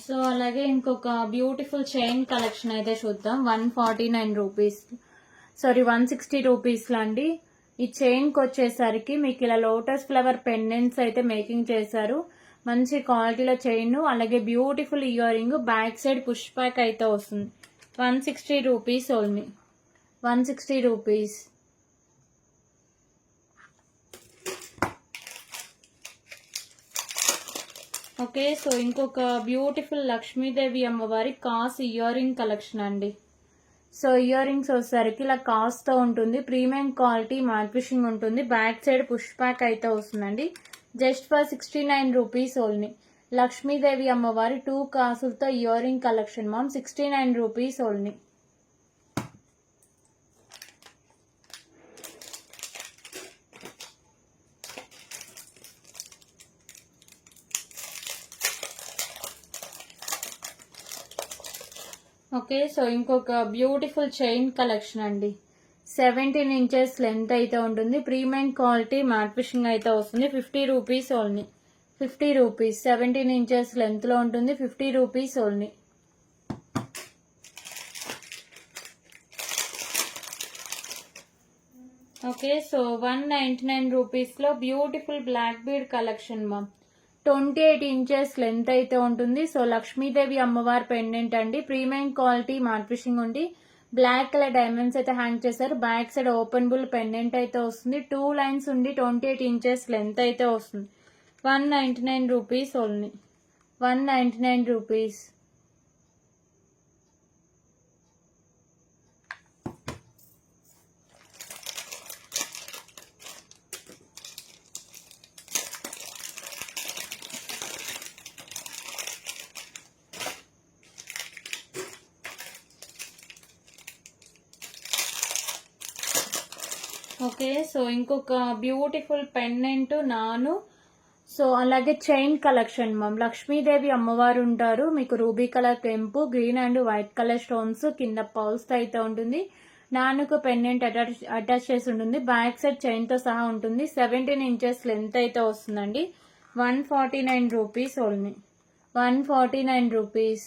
సో అలాగే ఇంకొక బ్యూటిఫుల్ చైన్ కలెక్షన్ అయితే చూద్దాం. 149 రూపీస్ 160 రూపీస్ లో అండి. ఈ చైన్ కి వచ్చేసరికి మీకు ఇలా లోటస్ ఫ్లవర్ పెండెంట్స్ అయితే మేకింగ్ చేశారు. మంచి క్వాలిటీలో చైన్ అలాగే beautiful earring. Back side push back అయితే వస్తుంది. 160 rupees only. 160 rupees. Okay, so ఇంకొక బ్యూటిఫుల్ లక్ష్మీదేవి అమ్మవారి కాస్ ఇయర్ రింగ్ కలెక్షన్ అండి. సో ఇయర్ రింగ్స్ వచ్చేసరికి ఇలా కాస్ తో ఉంటుంది. ప్రీమియం క్వాలిటీ మ్యాట్ ఫినిషింగ్ ఉంటుంది. బ్యాక్ సైడ్ పుష్ బ్యాక్ అయితే వస్తుందండి. Just for 69 rupees only. Lakshmidevi అమ్మవారి 2 కాసులతో ear ring collection ma'am. 69 rupees only. Okay, so ఇంకొక బ్యూటిఫుల్ చైన్ కలెక్షన్ అండి. 17 ఇంచెస్ లెంత్ అయితే ఉంటుంది. ప్రీమియం క్వాలిటీ మ్యాట్ ఫిషింగ్ అయితే వస్తుంది. 50 rupees only. 50 rupees. 17 inches length లో ఉంటుంది. 50 rupees only. Okay, so 199 rupees లో బ్యూటిఫుల్ బ్లాక్ బీడ్ కలెక్షన్ మా. 28 ఇంచెస్ లెంత్ అయితే ఉంటుంది. సో లక్ష్మీదేవి అమ్మవారి పెండెంట్ అండి. ప్రీమియం క్వాలిటీ మ్యాట్ ఫిషింగ్ ఉంది. బ్లాక్ కలర్ డైమండ్స్ అయితే హ్యాంగ్ చేశారు. బ్యాక్ సైడ్ ఓపెనబుల్ పెండెంట్ అయితే వస్తుంది. 2 లైన్స్ ఉండి 28 ఇంచెస్ లెంత్ అయితే వస్తుంది. 199 rupees only. 199 rupees. Okay, so ఇంకొక బ్యూటిఫుల్ పెండెంట్ నాను. సో అలాగే చైన్ కలెక్షన్ మ్యామ్. లక్ష్మీదేవి అమ్మవారు ఉంటారు. మీకు రూబీ కలర్ కెంపు, green and white colour stones కింద పౌల్స్ అయితే ఉంటుంది. నానుకు పెండెంట్ అటాచ్ చేసి ఉంటుంది. బ్యాక్ సైడ్ చైన్ తో సహా ఉంటుంది. 17 ఇంచెస్ లెంత్ అయితే వస్తుందండి. 149 rupees only. 149 rupees.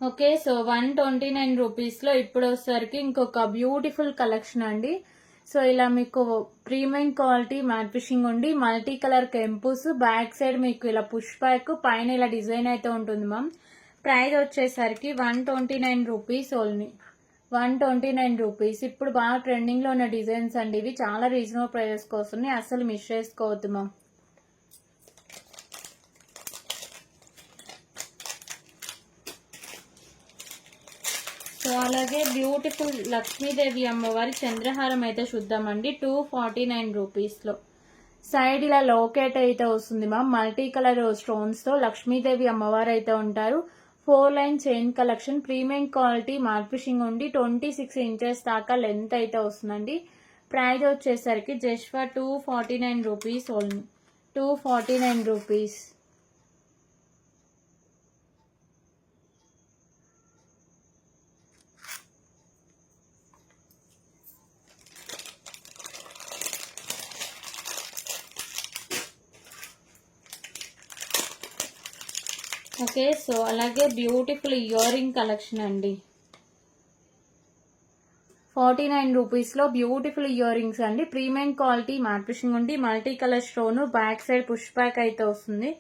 Okay, so 129 rupees లో ఇప్పుడు వచ్చేసరికి ఇంకొక బ్యూటిఫుల్ కలెక్షన్ అండి. సో ఇలా మీకు ప్రీమియం క్వాలిటీ మ్యాట్ ఫిషింగ్ ఉండి మల్టీ కలర్ కెంపుస్, బ్యాక్ సైడ్ మీకు ఇలా పుష్ బ్యాక్, పైన ఇలా డిజైన్ అయితే ఉంటుంది మ్యామ్. ప్రైస్ వచ్చేసరికి 129 రూపీస్ ఓన్లీ. 129 రూపీస్. ఇప్పుడు బాగా ట్రెండింగ్ లో ఉన్న డిజైన్స్ అండి ఇవి. చాలా రీజనబుల్ ప్రైజెస్ వస్తున్నాయి. అసలు మిస్ చేసుకోవద్దు మ్యామ్. సో అలాగే బ్యూటిఫుల్ లక్ష్మీదేవి అమ్మవారి చంద్రహారం అయితే చూద్దామండి. 249 రూపీస్ లో. సైడ్ ఇలా లోకేట్ అయితే వస్తుంది మ్యామ్. మల్టీ కలర్ స్టోన్స్ తో లక్ష్మీదేవి అమ్మవారు అయితే ఉంటారు. 4 line chain collection. Premium quality mat fishing ఉండి 26 ఇంచెస్ దాకా లెంత్ అయితే వస్తుందండి. ప్రైస్ వచ్చేసరికి just for 249 rupees only. 249 rupees. Okay, so అలాగే బ్యూటిఫుల్ ఇయర్ రింగ్ కలెక్షన్ అండి. 49 రూపీస్ లో బ్యూటిఫుల్ ఇయర్ రింగ్స్ అండి. ప్రీమియం క్వాలిటీ మ్యాట్ ఫిషింగ్ ఉండి multi colour stone, back side push back అయితే వస్తుంది.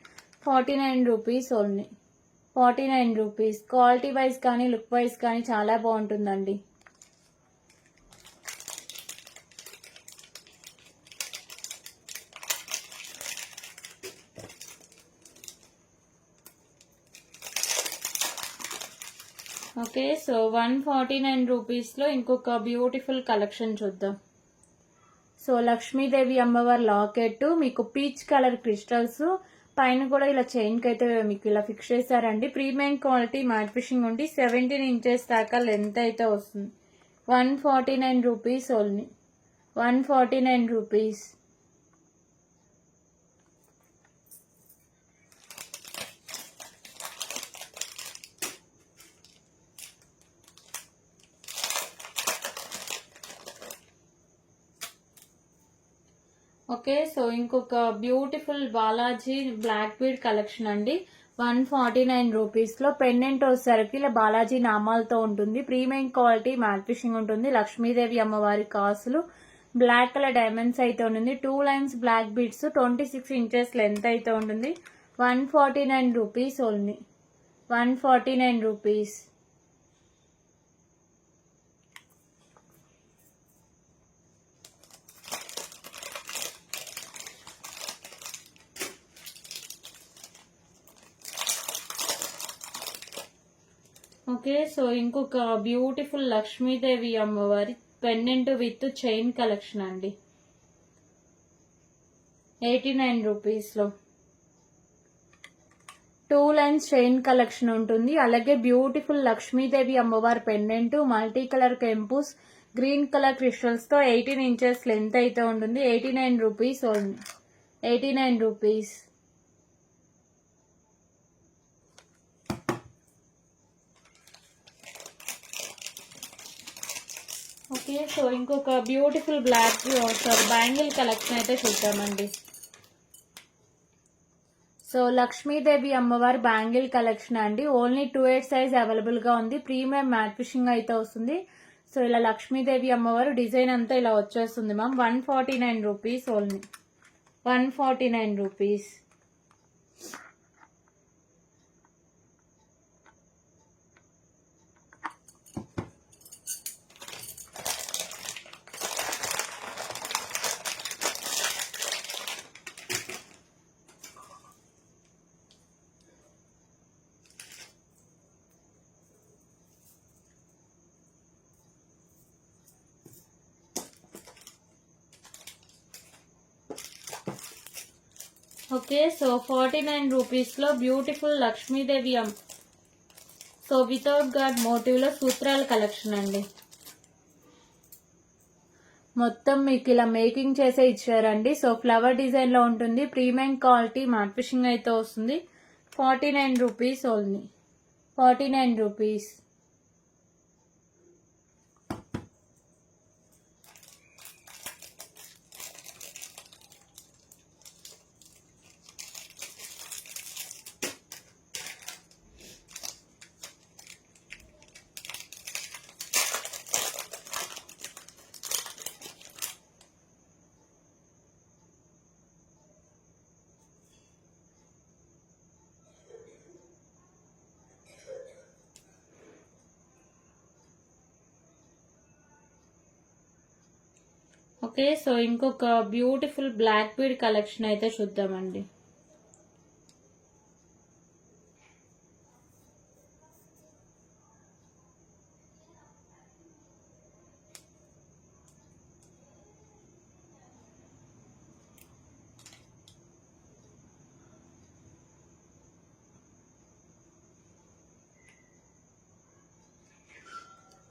49 rupees only. 49 rupees. Quality wise కానీ look wise కానీ చాలా బాగుంటుందండి. ఓకే, సో 149 రూపీస్ లో ఇంకొక బ్యూటిఫుల్ కలెక్షన్ చూద్దాం. సో లక్ష్మీదేవి అమ్మవారి లాకెట్, మీకు పీచ్ కలర్ క్రిస్టల్స్, పైన కూడా ఇలా చైన్ కి అయితే మీకు ఇలా ఫిక్స్ చేశారండి. ప్రీమియం క్వాలిటీ మ్యాట్ ఫిషింగ్ ఉండి 17 ఇంచెస్ దాకా లెంత్ అయితే వస్తుంది. 149 rupees only. 149 rupees. Okay, so ఇంకొక beautiful Balaji black bead collection అండి. 149 రూపీస్ లో. పెండెంట్ వచ్చేసరికి ఇలా బాలాజీ నామాలతో ఉంటుంది. ప్రీమియం క్వాలిటీ మ్యాట్ ఫిషింగ్ ఉంటుంది. లక్ష్మీదేవి అమ్మవారి కాసులు, బ్లాక్ కలర్ డైమండ్స్ అయితే ఉంటుంది. 2 lines black beads, 26 inches length అయితే ఉంటుంది. 149 rupees only. 149 rupees. Okay, so ఇంకొక బ్యూటిఫుల్ లక్ష్మీదేవి అమ్మవారి పెండెంట్ విత్ చైన్ కలెక్షన్ అండి. 89 రూపీస్ లో. 2 లైన్స్ చైన్ కలెక్షన్ ఉంటుంది. అలాగే బ్యూటిఫుల్ లక్ష్మీదేవి అమ్మవారి పెండెంట్, మల్టీ కలర్ కెంపుస్, గ్రీన్ కలర్ క్రిస్టల్స్ తో 18 ఇంచెస్ లెంత్ అయితే ఉంటుంది. 89 rupees only. 89 rupees. Okay, so ఇంకొక బ్యూటిఫుల్ బ్లాక్ బ్యాంగిల్ కలెక్షన్ అయితే చూద్దామండి. సో లక్ష్మీదేవి అమ్మవారి బ్యాంగిల్ కలెక్షన్ అండి. ఓన్లీ 2/8 సైజ్ అవైలబుల్ గా ఉంది. ప్రీమియం మ్యాట్ ఫిషింగ్ అయితే వస్తుంది. సో ఇలా లక్ష్మీదేవి అమ్మవారు డిజైన్ అంతా ఇలా వచ్చేస్తుంది ma'am. 149 rupees only. 149 rupees. Okay, so 49 rupees లో beautiful Lakshmidevi so without god motif లో సూత్రాల కలెక్షన్ అండి. మొత్తం మీకు ఇలా మేకింగ్ చేసే ఇచ్చారండి. సో ఫ్లవర్ డిజైన్ లో ఉంటుంది. ప్రీమియం క్వాలిటీ మ్యాట్ ఫిషింగ్ అయితే వస్తుంది. 49 rupees only. 49 rupees. Okay, so ఇంకొక బ్యూటిఫుల్ బ్లాక్ బీడ్ కలెక్షన్ అయితే చూద్దామండి.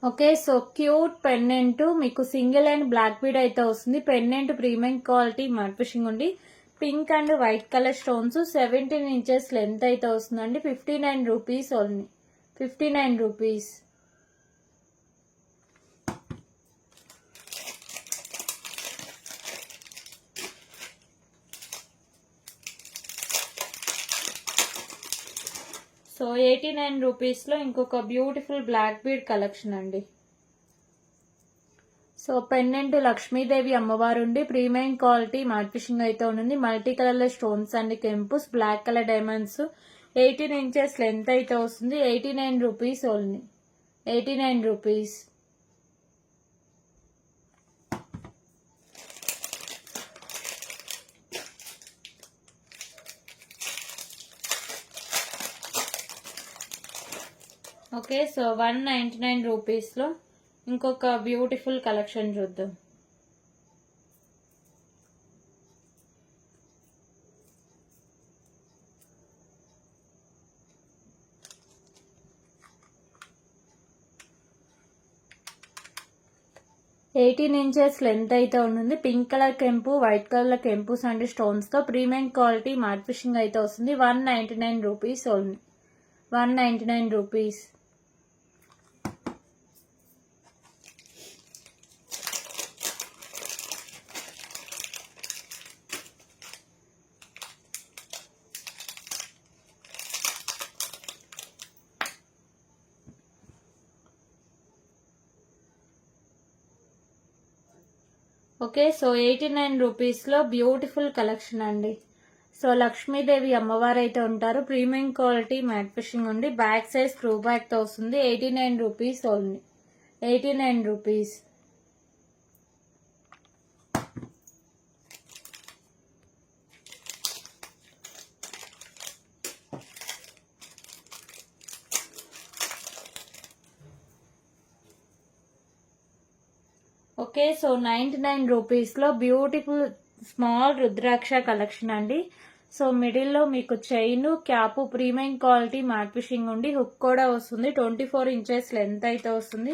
ఓకే, సో క్యూట్ పెండెంట్ మీకు సింగిల్ అండ్ బ్లాక్ బీడ్ అయితే వస్తుంది. Pendant premium quality mat fishing ఉంది. Pink and white colour stones, 17 inches length అయితే వస్తుందండి. 59 rupees only. 59 rupees. So 89 rupees లో ఇంకొక బ్యూటిఫుల్ బ్లాక్ బీడ్ కలెక్షన్ అండి. సో పెండెంట్ లక్ష్మీదేవి అమ్మవారు ఉండి ప్రీమియం క్వాలిటీ మ్యాట్ ఫిషింగ్ అయితే ఉంటుంది. మల్టీ కలర్ లో స్టోన్స్ అండ్ కెంపుస్, black colour diamonds, 18 inches length అయితే వస్తుంది. 89 rupees only. 89 rupees. Okay, so 199 rupees లో ఇంకొక బ్యూటిఫుల్ కలెక్షన్ చూద్దాం. ఎయిటీన్ ఇంచెస్ లెంత్ అయితే ఉంటుంది. పింక్ కలర్ కెంపు, వైట్ కలర్ కెంపుస్ అండ్ స్టోన్స్ తో ప్రీమియం క్వాలిటీ మ్యాట్ ఫిషింగ్ అయితే వస్తుంది. 199 rupees only. 199 rupees. Okay, so 89 rupees లో బ్యూటిఫుల్ కలెక్షన్ అండి. సో లక్ష్మీదేవి అమ్మవారు అయితే ఉంటారు. ప్రీమియం క్వాలిటీ మ్యాట్ ఫిషింగ్ ఉంది. బ్యాక్ సైజ్ స్క్రూ బ్యాక్ తో వస్తుంది. 89 rupees only. 89 rupees. Okay, so 99 rupees లో బ్యూటిఫుల్ స్మాల్ రుద్రాక్ష కలెక్షన్ అండి. సో మిడిల్లో మీకు chain cap premium quality mat fishing ఉండి హుక్ కూడా వస్తుంది. 24 ఇంచెస్ లెంత్ అయితే వస్తుంది.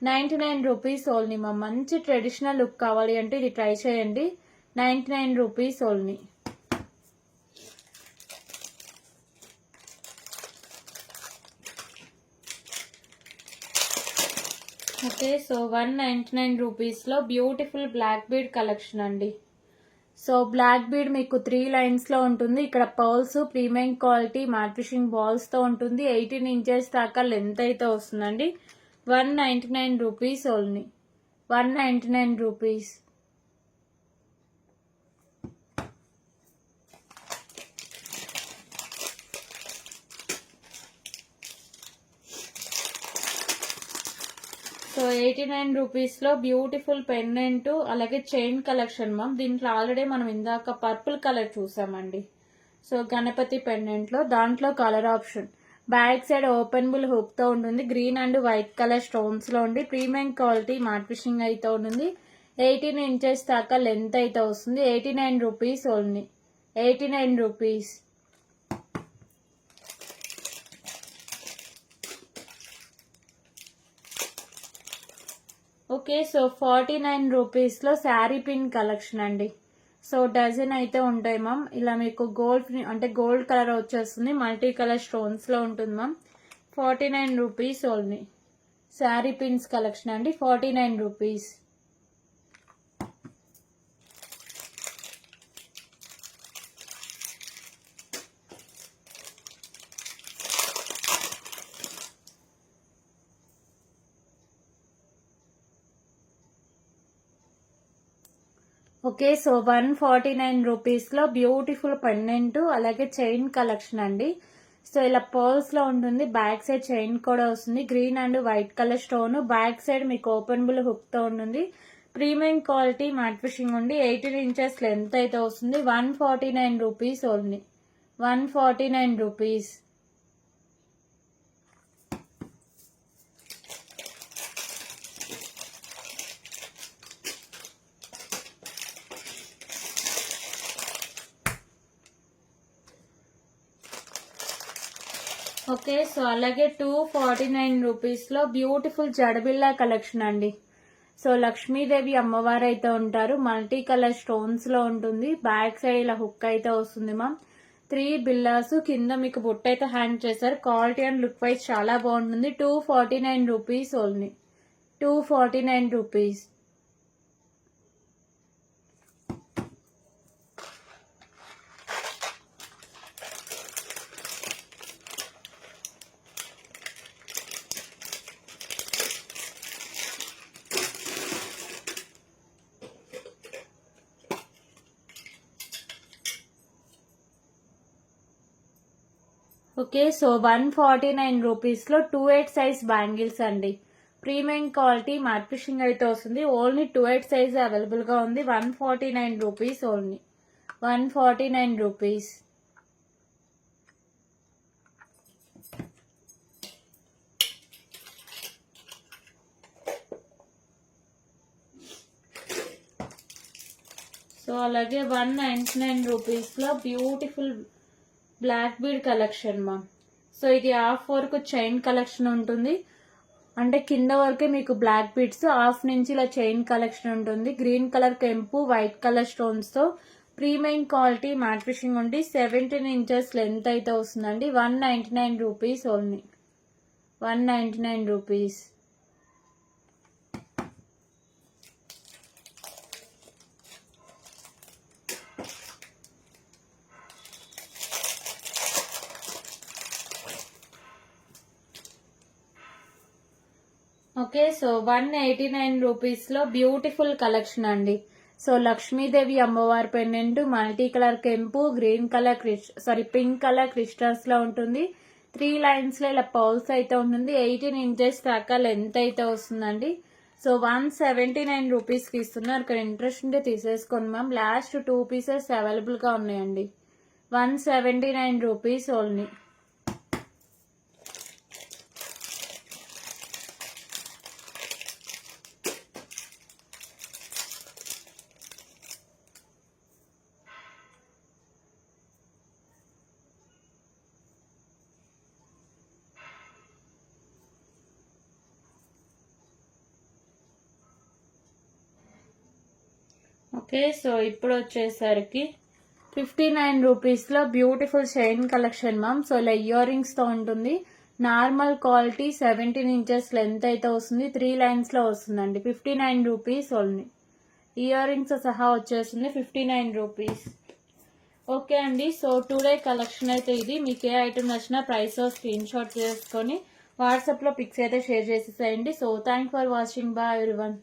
99 రూపీస్ ఓన్లీ మా. మంచి ట్రెడిషనల్ లుక్ కావాలి అంటే ఇది ట్రై చేయండి. 99 రూపీస్ ఓన్లీ. ఓకే, సో 199 రూపీస్లో బ్యూటిఫుల్ బ్లాక్ బీడ్ కలెక్షన్ అండి. సో బ్లాక్ బీడ్ మీకు 3 లైన్స్లో ఉంటుంది. ఇక్కడ pearls premium quality mat fishing బాల్స్తో ఉంటుంది. 18 ఇంచెస్ దాకా లెంత్ అయితే వస్తుందండి. 199 రూపీస్ ఓన్లీ. 199 రూపీస్. సో 89 రూపీస్లో బ్యూటిఫుల్ పెండెంట్ అలాగే చైన్ కలెక్షన్ మ్యామ్. దీంట్లో ఆల్రెడీ మనం ఇందాక పర్పుల్ కలర్ చూసామండి. సో గణపతి పెండెంట్లో దాంట్లో colour option back side openable హుక్తో ఉంటుంది. గ్రీన్ అండ్ వైట్ కలర్ స్టోన్స్లో ఉండి ప్రీమియం క్వాలిటీ మ్యాట్ ఫిషింగ్ అయితే ఉంటుంది. 18 ఇంచెస్ దాకా లెంత్ అయితే వస్తుంది. 89 rupees only. 89 rupees. Okay, so 49 రూపీస్లో శారీ పిన్ కలెక్షన్ అండి. సో డజన్ అయితే ఉంటాయి మ్యామ్. ఇలా మీకు గోల్డ్ అంటే గోల్డ్ కలర్ వచ్చేస్తుంది. మల్టీ కలర్ స్టోన్స్లో ఉంటుంది ma'am. 49 rupees only. Sari pins collection అండి. 49 రూపీస్. ఓకే, సో 149 రూపీస్లో బ్యూటిఫుల్ పెండెంట్ అలాగే చైన్ కలెక్షన్ అండి. సో ఇలా పర్ల్స్లో ఉంటుంది. బ్యాక్ సైడ్ చైన్ కూడా వస్తుంది. Green and white colour stone. Back side మీకు ఓపెనబుల్ హుక్తో ఉంటుంది. ప్రీమియం క్వాలిటీ మ్యాట్ ఫిషింగ్ ఉండి 18 ఇంచెస్ లెంత్ అయితే వస్తుంది. 149 rupees only. 149 rupees. Okay, so అలాగే 249 రూపీస్లో బ్యూటిఫుల్ జడబిల్లా కలెక్షన్ అండి. సో లక్ష్మీదేవి అమ్మవారు అయితే ఉంటారు. మల్టీ కలర్ స్టోన్స్లో ఉంటుంది. బ్యాక్ సైడ్ ఇలా హుక్ అయితే వస్తుంది మ్యామ్. 3 బిల్లాస్ కింద మీకు బుట్ట అయితే హ్యాండ్ చేశారు. క్వాలిటీ అండ్ లుక్ వైజ్ చాలా బాగుంటుంది. 249 rupees only. 249 rupees. Okay, so 149 రూపీస్లో 28 సైజ్ బ్యాంగిల్స్ అండి. ప్రీమియం క్వాలిటీ మ్యాట్ ఫిషింగ్ అయితే వస్తుంది. ఓన్లీ 28 సైజ్ అవైలబుల్గా ఉంది. 149 రూపీస్ ఓన్లీ. 149 రూపీస్. సో అలాగే 199 రూపీస్లో బ్యూటిఫుల్ బ్లాక్ బీడ్ కలెక్షన్ మా. సో ఇది హాఫ్ వరకు చైన్ కలెక్షన్ ఉంటుంది. అంటే కింద వరకే మీకు బ్లాక్ బీడ్స్, హాఫ్ నుంచి ఇలా చైన్ కలెక్షన్ ఉంటుంది. గ్రీన్ కలర్ కెంపు వైట్ కలర్ స్టోన్స్తో ప్రీమియం క్వాలిటీ మ్యాట్ ఫిషింగ్ ఉండి 17 ఇంచెస్ లెంత్ అయితే వస్తుందండి. 199 rupees only. 199 rupees. Okay, so 189 రూపీస్లో బ్యూటిఫుల్ కలెక్షన్ అండి. సో లక్ష్మీదేవి అమ్మవారి పెండెంట్ మల్టీ కలర్ కెంపు గ్రీన్ కలర్ పింక్ కలర్ క్రిస్టల్స్లో ఉంటుంది. 3 లైన్స్లో ఇలా పౌల్స్ అయితే ఉంటుంది. 18 ఇంచెస్ దాకా లెంత్ అయితే వస్తుందండి. సో 179 రూపీస్కి ఇస్తున్నారు. ఇక్కడ ఇంట్రెస్ట్ ఉంటే తీసేసుకోండి మ్యామ్. లాస్ట్ 2 పీసెస్ అవైలబుల్గా ఉన్నాయండి. 179 రూపీస్ ఓన్లీ. ఓకే, సో ఇప్పుడు వచ్చేసరికి 59 రూపీస్లో beautiful chain collection ma'am. So ఇలా ఇయర్ రింగ్స్తో ఉంటుంది. నార్మల్ క్వాలిటీ 17 ఇంచెస్ లెంత్ అయితే వస్తుంది, 3 లైన్స్లో వస్తుందండి. 59 రూపీస్ ఓన్లీ. ఇయర్ రింగ్స్ సహా వచ్చేస్తుంది 59 రూపీస్. ఓకే అండి, సో టుడే కలెక్షన్ అయితే ఇది. మీకు ఏ ఐటమ్ నచ్చినా ప్రైస్ స్క్రీన్ షాట్ చేసుకొని వాట్సాప్లో పిక్స్ అయితే షేర్ చేసేసేయండి. So thank for watching. Bye everyone.